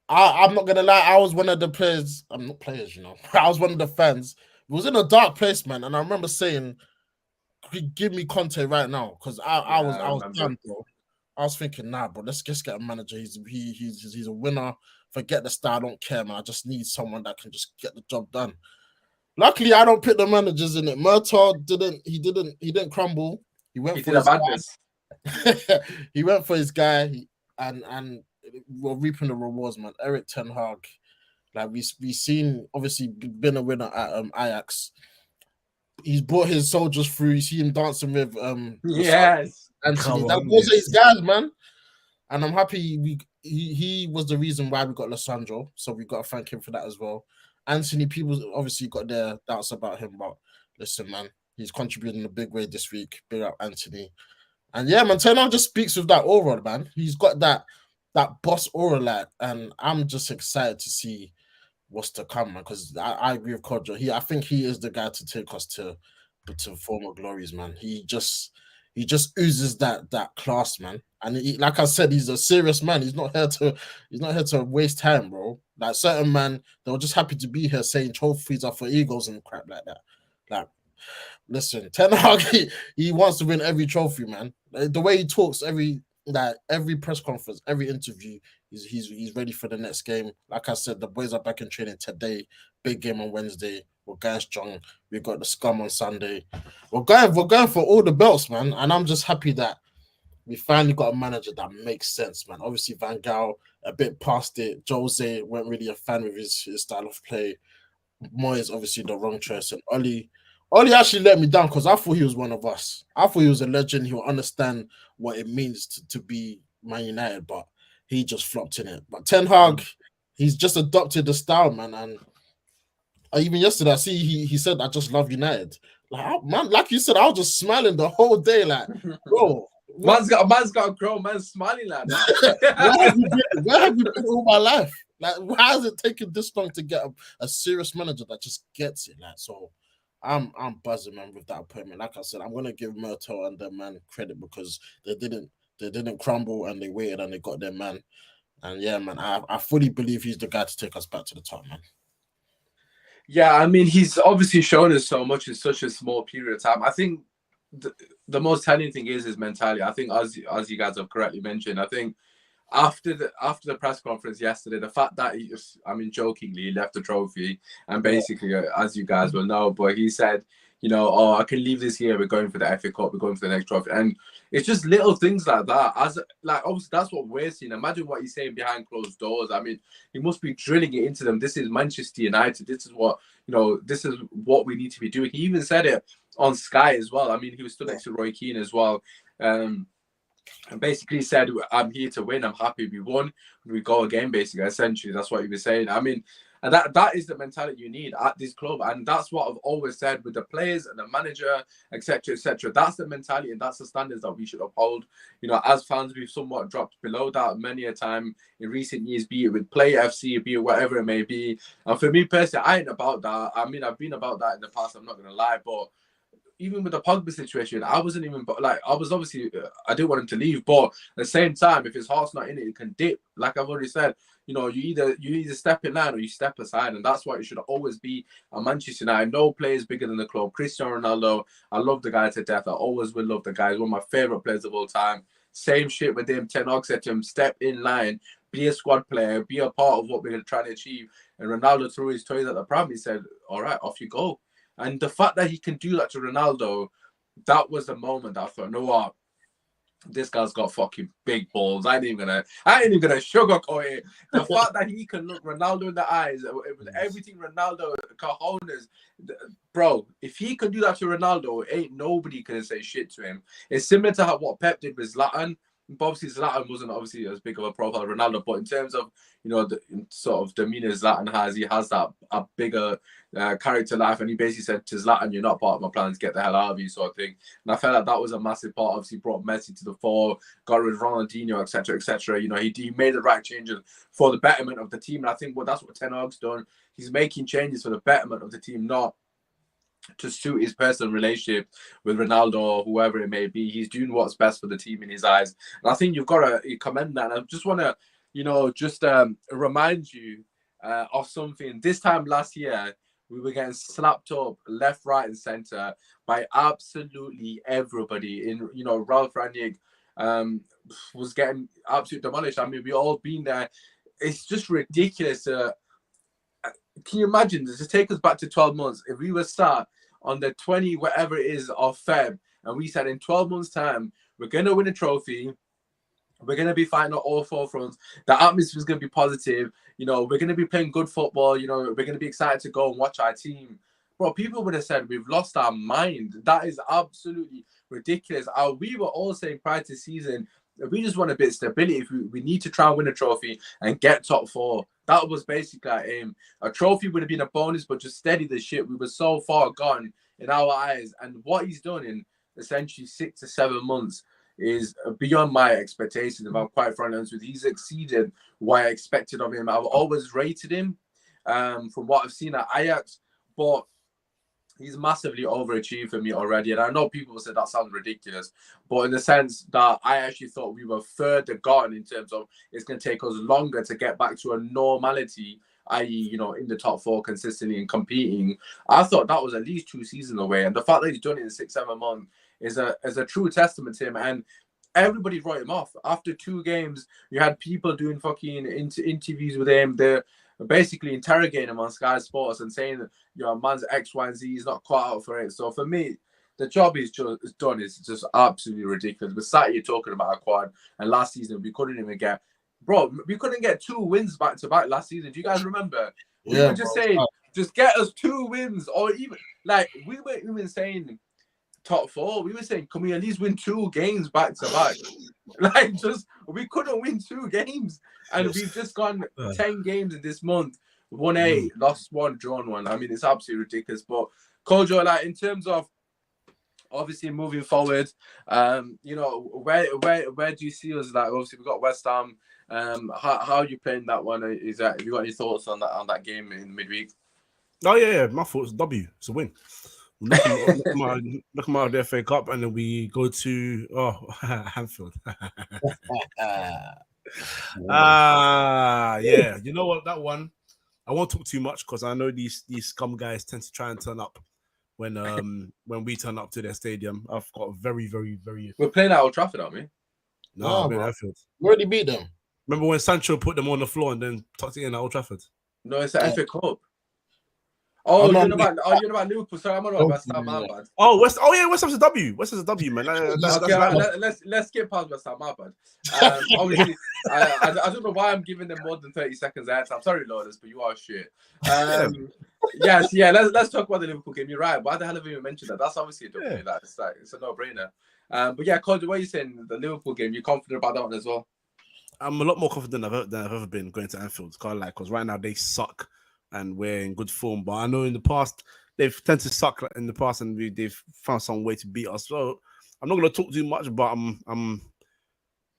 I'm not gonna lie, I was one of the players. I'm not players, I was one of the fans. It was in a dark place, man, and I remember saying, "Give me Conte right now," because I was done, bro. I was thinking, nah, bro, let's just get a manager. He's a winner. Forget the style, I don't care, man. I just need someone that can just get the job done. Luckily, I don't pick the managers in it. Murtaugh didn't crumble. He went for his guy. He went for his guy, and we're reaping the rewards, man. Erik Ten Hag. Like we seen, obviously been a winner at Ajax. He's brought his soldiers through. You see him dancing with yes, Anthony. That was his guys, man. And I'm happy he was the reason why we got Lissandro. So we got to thank him for that as well. Anthony, people obviously got their doubts about him, but listen, man, he's contributing in a big way this week. Big up Anthony. And yeah, man, Ten Hag just speaks with that aura, man. He's got that boss aura, like, and I'm just excited to see what's to come, man, because I agree with Kojo. I think he is the guy to take us to former glories, man. He just oozes that class, man. And like I said, he's a serious man. He's not here to waste time, bro. Like certain man, they're just happy to be here saying trophies are for egos and crap like that. Like, listen, Ten Hag, he wants to win every trophy, man. The way he talks, every press conference, every interview, he's ready for the next game. Like I said, the boys are back in training today. Big game on Wednesday. We're going strong. We've got the scum on Sunday. We're going for all the belts, man. And I'm just happy that we finally got a manager that makes sense, man. Obviously, Van Gaal, a bit past it. Jose weren't really a fan with his style of play. Moyes, obviously, the wrong choice. And Oli actually let me down because I thought he was one of us. I thought he was a legend. He will understand what it means to be Man United, but he just flopped in it. But Ten Hag, he's just adopted the style, man. And even yesterday, I see he said, "I just love United." Like, man, like you said, I was just smiling the whole day. Like, bro, man's got a grown man smiling like that. where have you been all my life? Like, why has it taken this long to get a serious manager that just gets it? Like, so I'm buzzing, man, with that appointment. Like I said, I'm gonna give Murto and their man credit because they didn't crumble and they waited and they got their man. And yeah, man, I fully believe he's the guy to take us back to the top, man. Yeah, I mean, he's obviously shown us so much in such a small period of time. I think the most telling thing is his mentality. I think, as you guys have correctly mentioned, I think after the press conference yesterday, the fact that jokingly, he left the trophy and basically, as you guys will know, but he said, oh, I can leave this here. We're going for the FA Cup. We're going for the next trophy. And it's just little things like that. Obviously, that's what we're seeing. Imagine what he's saying behind closed doors. I mean, he must be drilling it into them. This is Manchester United. This is what, this is what we need to be doing. He even said it on Sky as well. I mean, he was stood next to Roy Keane as well. And basically said, I'm here to win. I'm happy we won. We go again, basically. Essentially, that's what he was saying. I mean, and that is the mentality you need at this club. And that's what I've always said with the players and the manager, etc., etc. That's the mentality and that's the standards that we should uphold. As fans, we've somewhat dropped below that many a time in recent years, be it with Play FC, be it whatever it may be. And for me personally, I ain't about that. I mean, I've been about that in the past, I'm not going to lie, but even with the Pogba situation, I wasn't even I was obviously I didn't want him to leave, but at the same time, if his heart's not in it, it can dip. Like I've already said, you either step in line or you step aside, and that's what it should always be at Manchester United. No player is bigger than the club. Cristiano Ronaldo, I love the guy to death. I always will love the guy. He's one of my favorite players of all time. Same shit with him. Ten Hag said to him, step in line, be a squad player, be a part of what we're trying to achieve. And Ronaldo threw his toys at the pram. He said, "All right, off you go." And the fact that he can do that to Ronaldo, that was the moment that I thought, no, what? This guy's got fucking big balls. I ain't even gonna sugarcoat it. The fact that he can look Ronaldo in the eyes with everything Ronaldo cojones, bro. If he can do that to Ronaldo, ain't nobody gonna say shit to him. It's similar to what Pep did with Zlatan. But obviously, Zlatan wasn't obviously as big of a profile as Ronaldo. But in terms of the sort of demeanor Zlatan has, he has that a bigger character life. And he basically said to Zlatan, "You're not part of my plans. Get the hell out of you," sort of thing. And I felt like that was a massive part. Obviously, brought Messi to the fore, got rid of Ronaldinho, etc., etc. He made the right changes for the betterment of the team. And I think that's what Ten Hag's done. He's making changes for the betterment of the team, not to suit his personal relationship with Ronaldo or whoever it may be. He's doing what's best for the team in his eyes. And I think you've got to commend that. And I just want to, remind you of something. This time last year, we were getting slapped up left, right, and center by absolutely everybody. Ralph Rangnick was getting absolutely demolished. I mean, we all been there. It's just ridiculous. Can you imagine? Just take us back to 12 months. If we were sat on the 20, whatever it is, of Feb, and we said in 12 months' time, we're going to win a trophy, we're going to be fighting on all four fronts, the atmosphere is going to be positive, we're going to be playing good football, we're going to be excited to go and watch our team. Bro, people would have said we've lost our mind. That is absolutely ridiculous. We were all saying prior to the season, we just want a bit of stability. If we need to try and win a trophy and get top four. That was basically our aim. A trophy would have been a bonus, but just steady the ship. We were so far gone in our eyes. And what he's done in essentially 6 to 7 months is beyond my expectations. If I'm quite frank honest with you, he's exceeded what I expected of him. I've always rated him from what I've seen at Ajax, but he's massively overachieved for me already. And I know people will say that sounds ridiculous, but in the sense that I actually thought we were further gone in terms of it's going to take us longer to get back to a normality, i.e., in the top four consistently and competing. I thought that was at least 2 seasons away. And the fact that he's done it in 6, 7 months is a true testament to him. And everybody wrote him off. After 2 games, you had people doing fucking interviews with him. They're basically interrogating him on Sky Sports and saying that man's X, Y, and Z is not quite out for it. So for me, the job he's done is just absolutely ridiculous. We're sat here talking about a quad, and last season we couldn't even get, we couldn't get 2 wins back to back last season. Do you guys remember? We were just saying, just get us 2 wins, or even we were even saying top 4. We were saying, can we at least win 2 games back to back? We couldn't win 2 games, and we've just gone 10 games in this month won 8, lost 1, drawn 1. I mean, it's absolutely ridiculous. But Kojo, like in terms of obviously moving forward, you know, where do you see us? Like, obviously we've got West Ham. How are you playing that one? Is that, have you got any thoughts on that game in midweek? Oh yeah. My thoughts. W. It's a win. Knock them out of the FA Cup, and then we go to Anfield. Yeah. You know what? That one, I won't talk too much because I know these scum guys tend to try and turn up when we turn up to their stadium. I've got very, very, very. We're playing at Old Trafford, aren't we? No, we're Anfield. We already beat them. Remember when Sancho put them on the floor and then tucked it in at Old Trafford? No, it's the FA Cup. Oh, you're about Liverpool. Sorry, I'm on about West Ham. My bad. West Ham's a W. West Ham's a W, man. Let's skip past West Ham. My bad. Obviously, I don't know why I'm giving them more than 30 seconds ahead. I'm sorry, Lourdes, but you are shit. Yes, yeah. Let's talk about the Liverpool game. You're right. Why the hell have you even mentioned that? That's obviously a W. Yeah. It's a no-brainer. But yeah, Kojo, what are you saying? The Liverpool game. You're confident about that one as well? I'm a lot more confident than I've ever been going to Anfield. Because right now they suck. And we're in good form, but I know in the past they've tended to suck in the past, and they've found some way to beat us. So I'm not going to talk too much, but I'm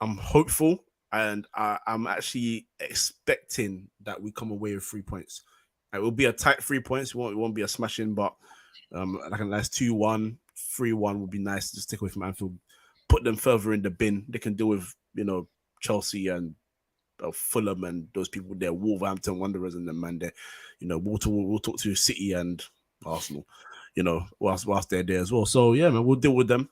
hopeful, and I'm actually expecting that we come away with 3 points. It will be a tight 3 points. It won't be a smashing, but like a nice 2-1, 3-1 would be nice to stick away from Anfield. Put them further in the bin. They can deal with Chelsea and Fulham and those people there, Wolverhampton Wanderers and them, man. There, we'll talk to City and Arsenal, whilst they're there as well. So yeah, man, we'll deal with them.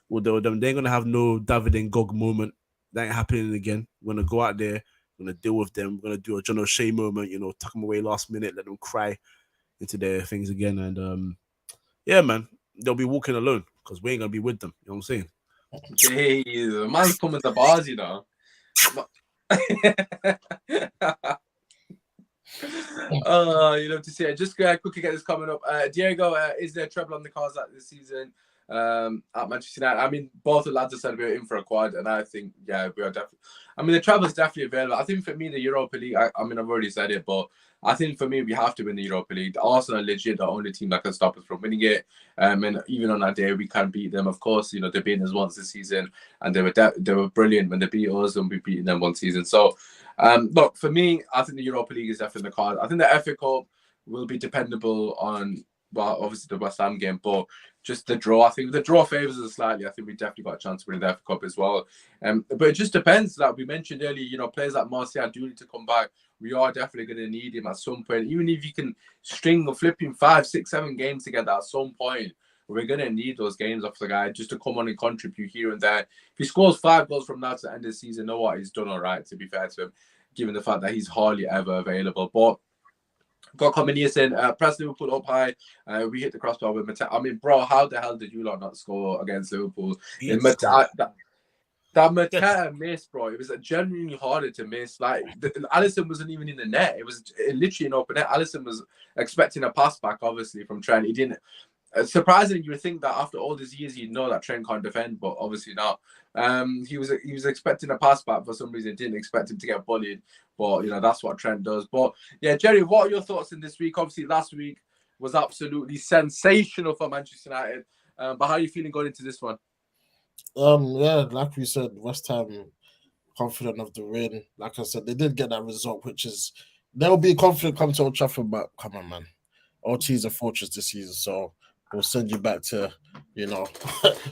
They ain't gonna have no David and Gog moment. That ain't happening again. We're gonna go out there. We're gonna deal with them. We're gonna do a John O'Shea moment. Tuck them away last minute, let them cry into their things again. And yeah, man, they'll be walking alone because we ain't gonna be with them. You know what I'm saying? Jeez, man's coming to bars, you love to see it. Just quickly get this coming up. Diego, is there trouble on the cards this season at Manchester United? I mean, both the lads have said we're in for a quad, and I think, yeah, we are definitely. I mean, the travel is definitely available. I think for me, the Europa League, I mean, I've already said it, but I think for me, we have to win the Europa League. Arsenal are legit the only team that can stop us from winning it. And even on that day, we can't beat them. Of course, they've beaten us once this season, and they were brilliant when they beat us, and we beaten them one season. So, look, for me, I think the Europa League is definitely the card. I think the FA Cup will be dependable on, well, obviously the West Ham game, but just the draw. I think the draw favours us slightly. I think we definitely got a chance to win the FA Cup as well. But it just depends. Like we mentioned earlier, players like Martial do need to come back. We are definitely going to need him at some point. Even if you can string or flipping 5, 6, 7 games together at some point, we're going to need those games off the guy just to come on and contribute here and there. If he scores 5 goals from now to the end of the season, know what? He's done all right, to be fair to him, given the fact that he's hardly ever available. But got Comenius saying, press Liverpool up high. We hit the crossbar with Mateta. I mean, bro, how the hell did you lot not score against Liverpool? That Mateta miss, bro, it was genuinely harder to miss. Like, Alisson wasn't even in the net. It was literally an open net. Alisson was expecting a pass back, obviously, from Trent. He didn't. Surprisingly, you would think that after all these years, you'd know that Trent can't defend, but obviously not. He was expecting a pass back for some reason. Didn't expect him to get bullied, but that's what Trent does. But yeah, Jerry, what are your thoughts in this week? Obviously, last week was absolutely sensational for Manchester United. But how are you feeling going into this one? Yeah, like we said, West Ham confident of the win. Like I said, they did get that result, which is they'll be confident come to Old Trafford, but come on, man. OT is a fortress this season, so we'll send you back to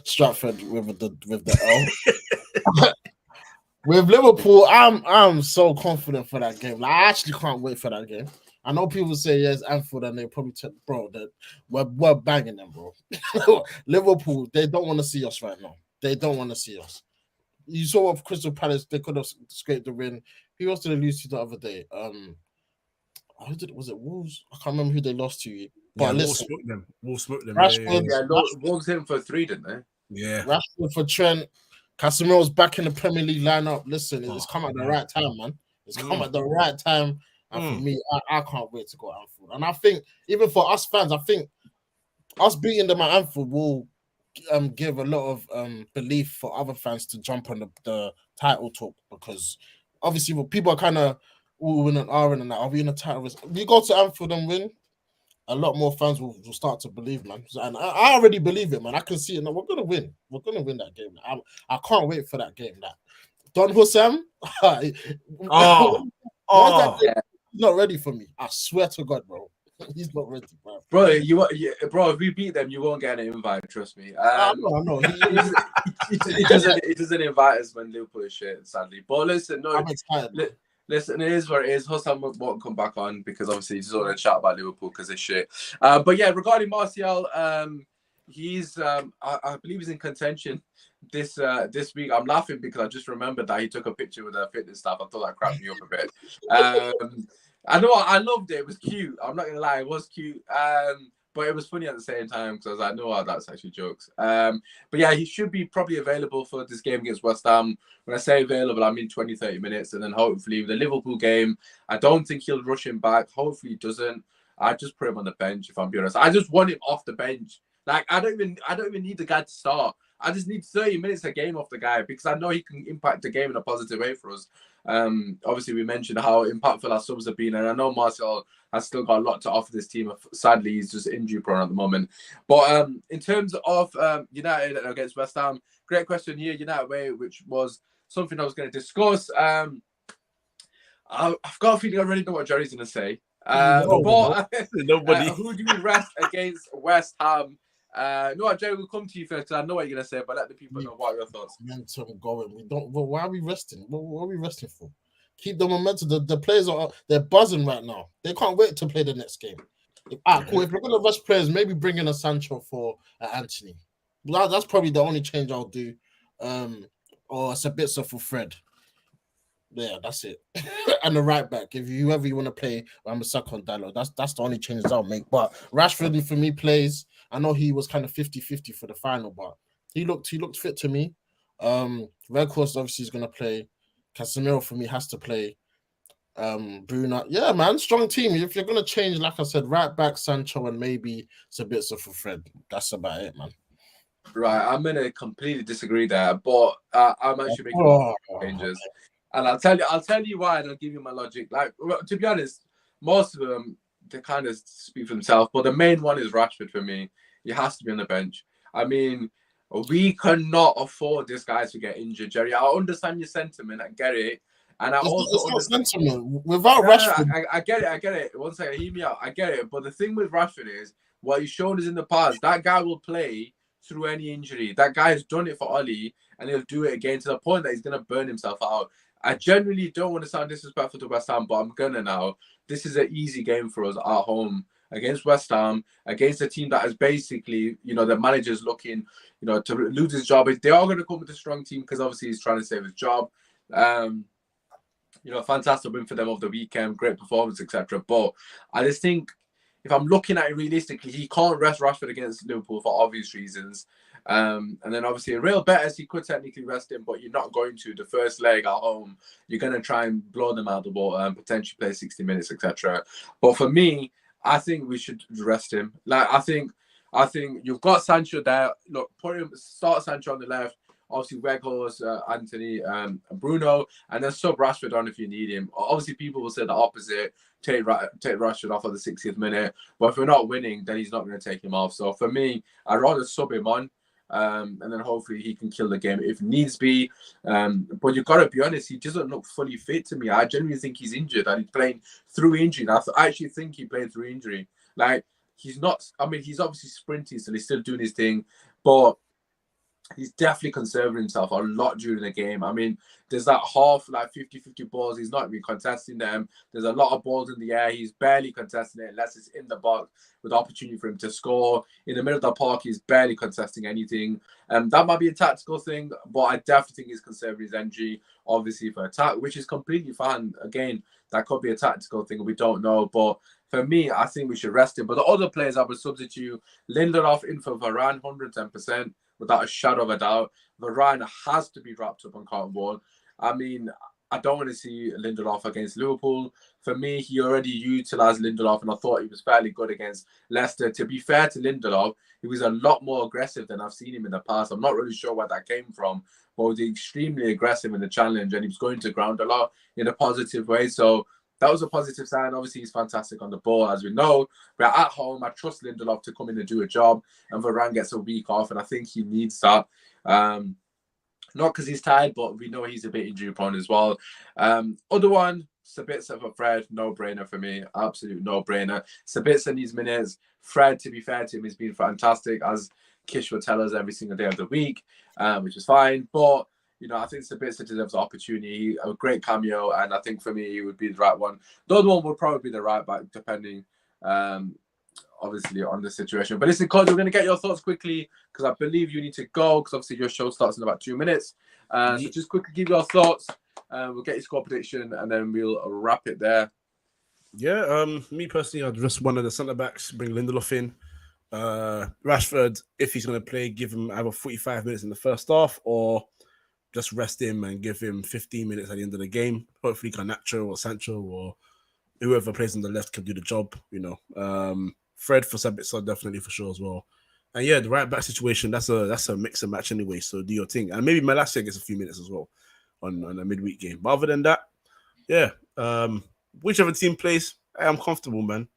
Stratford with the L. With Liverpool, I'm so confident for that game. Like, I actually can't wait for that game. I know people say yes, Anfield, and they probably bro, that we're banging them, bro. Liverpool, they don't want to see us right now. They don't want to see us. You saw with Crystal Palace, they could have scraped the win. Who else did they lose to the other day? Was it Wolves? I can't remember who they lost to. But listen, Wolves smoked them. Rashford, Wolves hit him for 3, didn't they? Yeah. Rashford for Trent. Casemiro's back in the Premier League lineup. Listen, it's come at the right time, man. It's come at the right time. And for me, I can't wait to go to Anfield. And I think even for us fans, I think us beating them at Anfield will give a lot of belief for other fans to jump on the title talk, because obviously people are kind of we'll win an iron and that. Are we in a title race? If we go to Anfield and win, a lot more fans will start to believe, man. And I already believe it, man. I can see it now. We're gonna win. We're gonna win that game. I can't wait for that game. That Don Hussam, Oh, he's not ready for me. I swear to God, bro. He's not ready, bro. Bro, bro, if we beat them, you won't get an invite. Trust me. I know. He doesn't invite us when Liverpool is shit, sadly. But listen, no, I'm excited. Listen, it is what it is. Hussam won't come back on because obviously he's on a chat about Liverpool because it's shit. But yeah, regarding Martial, he's I believe he's in contention this week. I'm laughing because I just remembered that he took a picture with the fitness staff. I thought that cracked me up a bit. I know I loved it. It was cute. I'm not gonna lie, it was cute. But it was funny at the same time because I was like, no, that's actually jokes. But yeah, he should be probably available for this game against West Ham. When I say available, I mean 20, 30 minutes. And then hopefully with the Liverpool game, I don't think he'll rush him back. Hopefully he doesn't. I just put him on the bench, if I'm being honest. I just want him off the bench. Like, I don't even need the guy to start. I just need 30 minutes a game off the guy because I know he can impact the game in a positive way for us. Obviously, we mentioned how impactful our subs have been, and I know Martial has still got a lot to offer this team. Sadly, he's just injury prone at the moment. But in terms of United against West Ham, great question here, United way, which was something I was going to discuss. I've got a feeling I already know what Jerry's going to say. Nobody. Uh, Who do we rest against West Ham? No, Jerry, we'll come to you first because I know what you're going to say, but let the people know what are your thoughts. Momentum going. We don't. Well, why are we resting? What are we resting for? Keep the momentum. The players they're buzzing right now. They can't wait to play the next game. Cool. If we're gonna rush players, maybe bring in a Sancho for Anthony. That's probably the only change I'll do. Or Sabitzer for Fred. Yeah, that's it. And the right back. If whoever you want to play, I'm a second dialogue. That's the only changes I'll make. But Rashford for me plays. I know he was kind of 50-50 for the final, but he looked fit to me. Weghorst obviously is gonna play. Casemiro for me has to play. Bruno. Yeah, man, strong team. If you're gonna change, like I said, right back Sancho and maybe Sabitzer for Fred. That's about it, man. Right, I'm gonna completely disagree there, but I'm actually making changes. And I'll tell you why, and I'll give you my logic. Like, to be honest, most of them they kind of speak for themselves, but the main one is Rashford for me. He has to be on the bench. I mean, we cannot afford this guy to get injured, Jerry. I understand your sentiment. I get it, and I also understand sentiment. Without Rashford, I get it. One second, hear me out. I get it, but the thing with Rashford is what he's shown us in the past. That guy will play through any injury. That guy has done it for Oli, and he'll do it again to the point that he's gonna burn himself out. I genuinely don't want to sound disrespectful to West Ham, but I'm gonna now. This is an easy game for us at home against West Ham, against a team that is basically, the manager's looking, to lose his job. They are going to come with a strong team because obviously he's trying to save his job. Fantastic win for them over the weekend, great performance, etc. But I just think if I'm looking at it realistically, he can't rest Rashford against Liverpool for obvious reasons. And then obviously a real bet is he could technically rest him, but you're not going to. The first leg at home, you're going to try and blow them out of the water and potentially play 60 minutes, etc. But for me, I think we should rest him. Like I think you've got Sancho there. Look, start Sancho on the left. Obviously, Weghorst, Anthony, Bruno, and then sub Rashford on if you need him. Obviously, people will say the opposite. Take Rashford off at the 60th minute. But if we're not winning, then he's not going to take him off. So for me, I'd rather sub him on. And then hopefully he can kill the game if needs be. But you've got to be honest, he doesn't look fully fit to me. I genuinely think he's injured and he's playing through injury. And I actually think he played through injury. Like, he's not, he's obviously sprinting, so he's still doing his thing. But he's definitely conserving himself a lot during the game. I mean, there's that half, like 50-50 balls. He's not even contesting them. There's a lot of balls in the air. He's barely contesting it unless it's in the box with opportunity for him to score. In the middle of the park, he's barely contesting anything. That might be a tactical thing, but I definitely think he's conserving his energy, obviously, for attack, which is completely fine. Again, that could be a tactical thing. We don't know. But for me, I think we should rest him. But the other players I would substitute, Lindelof in for Varane, 110%. Without a shadow of a doubt. Varane has to be wrapped up on cotton ball. I mean, I don't want to see Lindelof against Liverpool. For me, he already utilised Lindelof, and I thought he was fairly good against Leicester. To be fair to Lindelof, he was a lot more aggressive than I've seen him in the past. I'm not really sure where that came from, but he was extremely aggressive in the challenge, and he was going to ground a lot in a positive way. So that was a positive sign. Obviously, he's fantastic on the ball, as we know. But at home, I trust Lindelof to come in and do a job, and Varane gets a week off, and I think he needs that. Not because he's tired, but we know he's a bit injury prone as well. Other one, Sabitzer for Fred, no-brainer for me. Absolute no-brainer. Sabitzer needs minutes. Fred, to be fair to him, has been fantastic, as Kish will tell us every single day of the week, which is fine. But, I think Sabitzer deserves the opportunity, a great cameo, and I think for me, he would be the right one. The other one would probably be the right back, depending, obviously, on the situation. But listen, Kojo, we're going to get your thoughts quickly, because I believe you need to go, because obviously your show starts in about 2 minutes. So just quickly give your thoughts. We'll get your score prediction, and then we'll wrap it there. Yeah, me personally, I'd risk one of the centre backs, bring Lindelof in. Rashford, if he's going to play, give him either 45 minutes in the first half, or just rest him and give him 15 minutes at the end of the game. Hopefully, Garnacho or Sancho or whoever plays on the left can do the job. Fred for Sabitzer definitely for sure as well. And yeah, the right back situation, that's a mix and match anyway. So do your thing, and maybe Malacia gets a few minutes as well on a midweek game. But other than that, yeah, whichever team plays, I'm comfortable, man.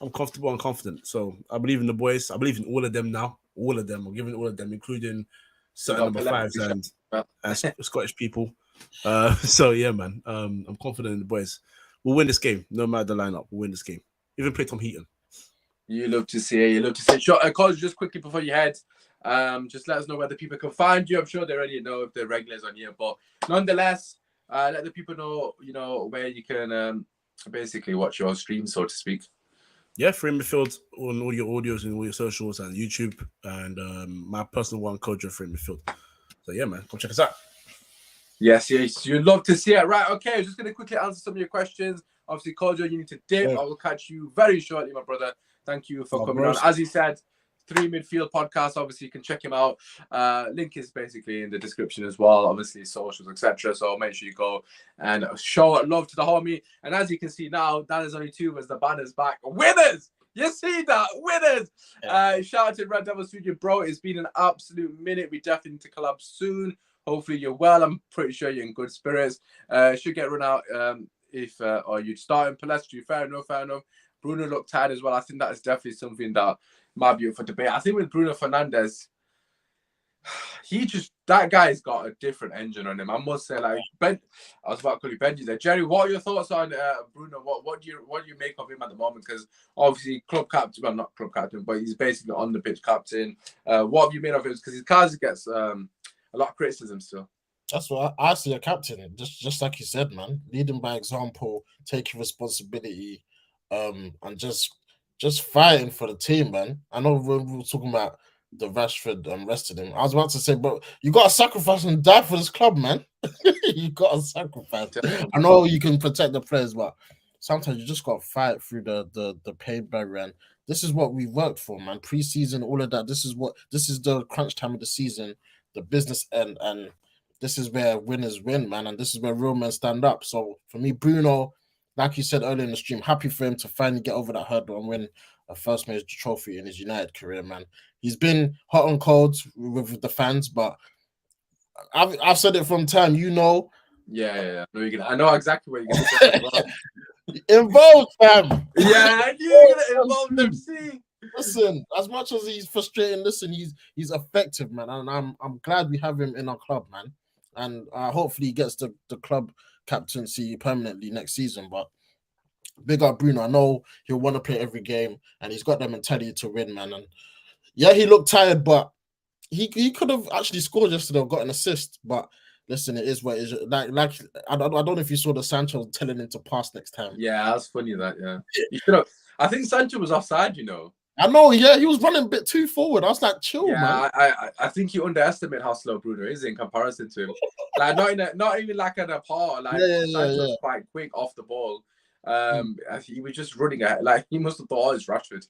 I'm comfortable and confident. So I believe in the boys. I believe in all of them now. All of them. I'm giving all of them, including certain number fives and Scottish people. So yeah, man. I'm confident in the boys. We'll win this game, no matter the lineup. We'll win this game. Even play Tom Heaton. You love to see it. You love to see it. Sure, Kojo, just quickly before you head, just let us know where the people can find you. I'm sure they already know if they're regulars on here, but nonetheless, let the people know, where you can basically watch your stream, so to speak. Yeah, Free Midfield on all your audios and all your socials and YouTube, and my personal one, Kojo Free Midfield. So yeah, man, come check us out. Yes, you'd love to see it. Right, okay, I'm just going to quickly answer some of your questions. Obviously, Kojo, you need to dip. I will catch you very shortly, my brother. Thank you for coming on. As he said, 3 Midfield podcast. Obviously, you can check him out. Link is basically in the description as well. Obviously, socials, etc. So make sure you go and show love to the homie. And as you can see now, that is only 2 as the banner's back. Winners! You see that? Winners! Shout out to Red Devil Studio, bro. It's been an absolute minute. We definitely need to collab soon. Hopefully, you're well. I'm pretty sure you're in good spirits. Should get run out or you'd start in Palestri. Fair enough. Bruno looked tired as well. I think that is definitely something that might be up for debate. I think with Bruno Fernandes, that guy's got a different engine on him. I must say, I was about to call you Benji there. Jerry, what are your thoughts on Bruno? What do you make of him at the moment? Because obviously club captain, well, not club captain, but he's basically on the pitch captain. What have you made of him? Because his cars gets a lot of criticism still. That's what I see a captain. Just like you said, man, leading by example, taking responsibility, and just fighting for the team, man. I know when we were talking about the Rashford rested him, I was about to say, but you got to sacrifice and die for this club, man. You got to sacrifice. I know you can protect the players, but sometimes you just got to fight through the pain barrier. And this is what we worked for, man. Pre-season, all of that. This is the crunch time of the season, the business end, and this is where winners win, man. And this is where real men stand up. So for me, Bruno, like you said earlier in the stream, happy for him to finally get over that hurdle and win a first major trophy in his United career, man. He's been hot and cold with the fans, but I've said it from time, Yeah. I know exactly what you're going to say. Involved, fam. Yeah, you're going to involve them. See, listen, as much as he's frustrating, he's effective, man, and I'm glad we have him in our club, man. And hopefully he gets the club captaincy permanently next season. But big up Bruno. I know he'll want to play every game, and he's got the mentality to win, man. And yeah, he looked tired, but he could have actually scored yesterday or got an assist. But listen, it is what it is. Like I don't know if you saw the Sancho telling him to pass next time. Yeah, that's funny. That you should have. I think Sancho was offside. I know, yeah, he was running a bit too forward. I was like, chill, man. I think you underestimate how slow Bruno is in comparison to him. Like not even like at a part. Like Sancho's quite quick off the ball. He was just running at like he must have thought, oh, it's Rashford.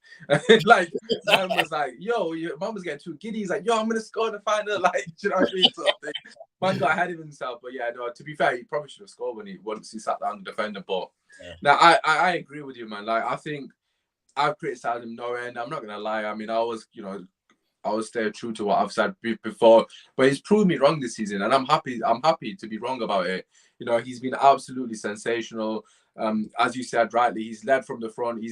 Like man was like, yo, your mom was getting too giddy. He's like, yo, I'm gonna score in the final. Like, you know what I mean? Sort of thing. Man got ahead of himself, but yeah, no. To be fair, he probably should have scored once he sat down the defender. But now I agree with you, man. Like I think I've criticized him no end. I'm not gonna lie. I mean, I always stay true to what I've said before, but he's proved me wrong this season, and I'm happy to be wrong about it. He's been absolutely sensational. As you said rightly, he's led from the front.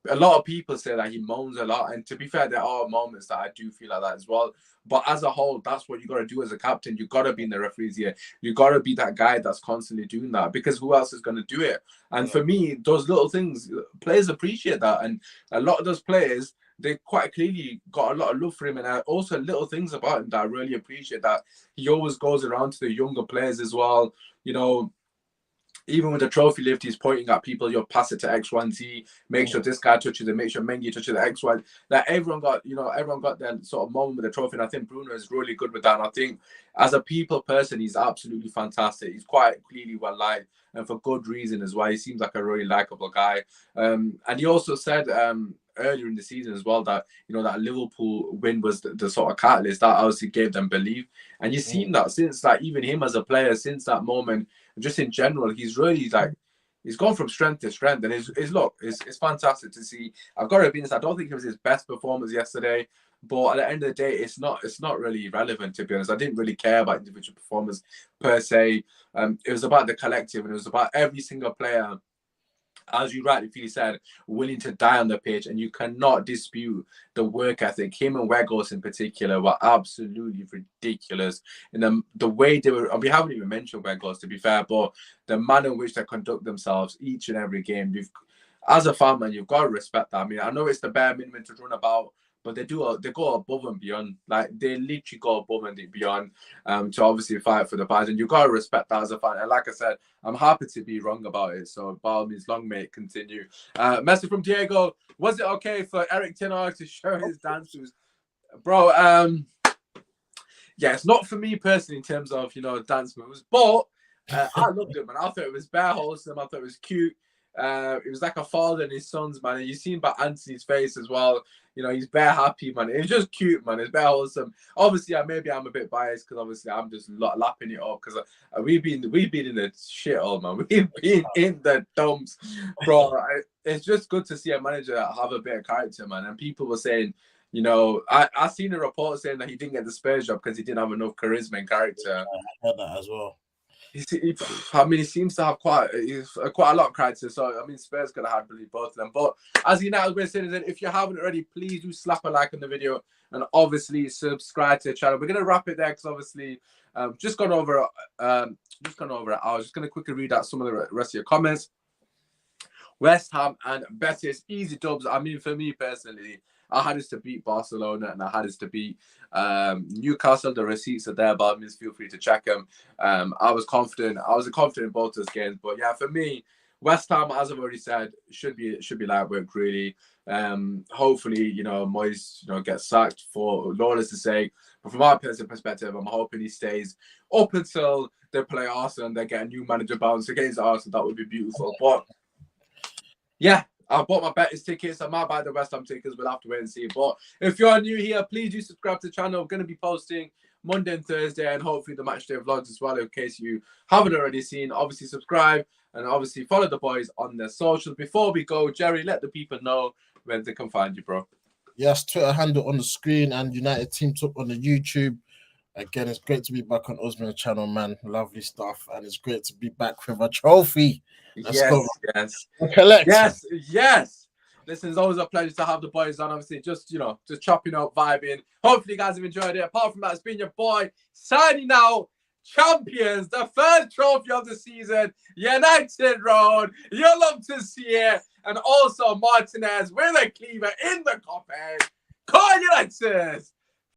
A lot of people say that he moans a lot, and to be fair, there are moments that I do feel like that as well. But as a whole, that's what you got to do as a captain. You got to be in the referee's ear. You got to be that guy that's constantly doing that, because who else is going to do it? And for me, those little things, players appreciate that, and a lot of those players, they quite clearly got a lot of love for him, and also little things about him that I really appreciate. That he always goes around to the younger players as well. You know, even with the trophy lift, he's pointing at people. You'll pass it to X, Y, and Z. Make sure this guy touches it. Make sure Mengi touches the X, Y. That everyone got their sort of moment with the trophy. And I think Bruno is really good with that. And I think as a people person, he's absolutely fantastic. He's quite clearly well liked, and for good reason as well. He seems like a really likable guy. And he also said earlier in the season as well that, you know, that Liverpool win was the sort of catalyst that obviously gave them belief. And you've seen that since, like, even him as a player, since that moment, just in general, he's really, like, he's gone from strength to strength. And it's fantastic to see. I've got to be honest, I don't think it was his best performance yesterday, but at the end of the day, it's not really relevant, to be honest. I didn't really care about individual performance per se. It was about the collective, and it was about every single player, as you rightly said, willing to die on the pitch, and you cannot dispute the work ethic. Him and Weghorst in particular were absolutely ridiculous. And the way they were, we haven't even mentioned Weghorst, to be fair, but the manner in which they conduct themselves each and every game, as a fan, man, you've got to respect that. I mean, I know it's the bare minimum to run about, but they go above and beyond. Like, they literally go above and beyond to obviously fight for the prize. And you've got to respect that as a fan. And like I said, I'm happy to be wrong about it. So by all means, long may it continue. Message from Diego: was it okay for Eric Ten Hag to show his dance moves? Bro, yeah, it's not for me personally in terms of, you know, dance moves, but I loved it, man. I thought it was bare wholesome. I thought it was cute. It was like a father and his sons, man. And you seen by Anthony's face as well. You know, he's bare happy, man. It's just cute, man. It's bare wholesome. Obviously, maybe I'm a bit biased because obviously I'm just lapping it up because we've been in the shithole, man. We've been in the dumps, bro. It's just good to see a manager have a bit of character, man. And people were saying, you know, I seen a report saying that he didn't get the Spurs job because he didn't have enough charisma and character. I heard that as well. I mean, he seems to have quite a lot of character. So, I mean, Spurs could have had really both of them. But as United we're saying, if you haven't already, please do slap a like on the video and obviously subscribe to the channel. We're going to wrap it there because obviously just gone over it. I was just going to quickly read out some of the rest of your comments. West Ham and Betis, easy dubs. I mean, for me personally, I had us to beat Barcelona and I had us to beat Newcastle. The receipts are there, but feel free to check them. I was confident in both those games. But yeah, for me, West Ham, as I've already said, should be light work, really. Hopefully, you know, Moyes, you know, gets sacked for Lawless' sake. But from my personal perspective, I'm hoping he stays up until they play Arsenal and they get a new manager bounce against Arsenal. That would be beautiful. But yeah, I bought my Betis tickets. I might buy the West Ham tickets. We'll have to wait and see. But if you're new here, please do subscribe to the channel. We're going to be posting Monday and Thursday, and hopefully the match day vlogs as well, in case you haven't already seen. Obviously, subscribe and obviously follow the boys on their socials. Before we go, Jerry, let the people know where they can find you, bro. Yes, Twitter handle on the screen and United Team Talk on the YouTube. Again, it's great to be back on Usmaan channel, man. Lovely stuff. And it's great to be back with a trophy. Let's go. Yes. Listen, it's always a pleasure to have the boys on. Obviously, just chopping up, vibing. Hopefully, you guys have enjoyed it. Apart from that, it's been your boy signing out. Champions, the first trophy of the season. United Road. You'll love to see it. And also Martinez with a cleaver in the coffin. Call United.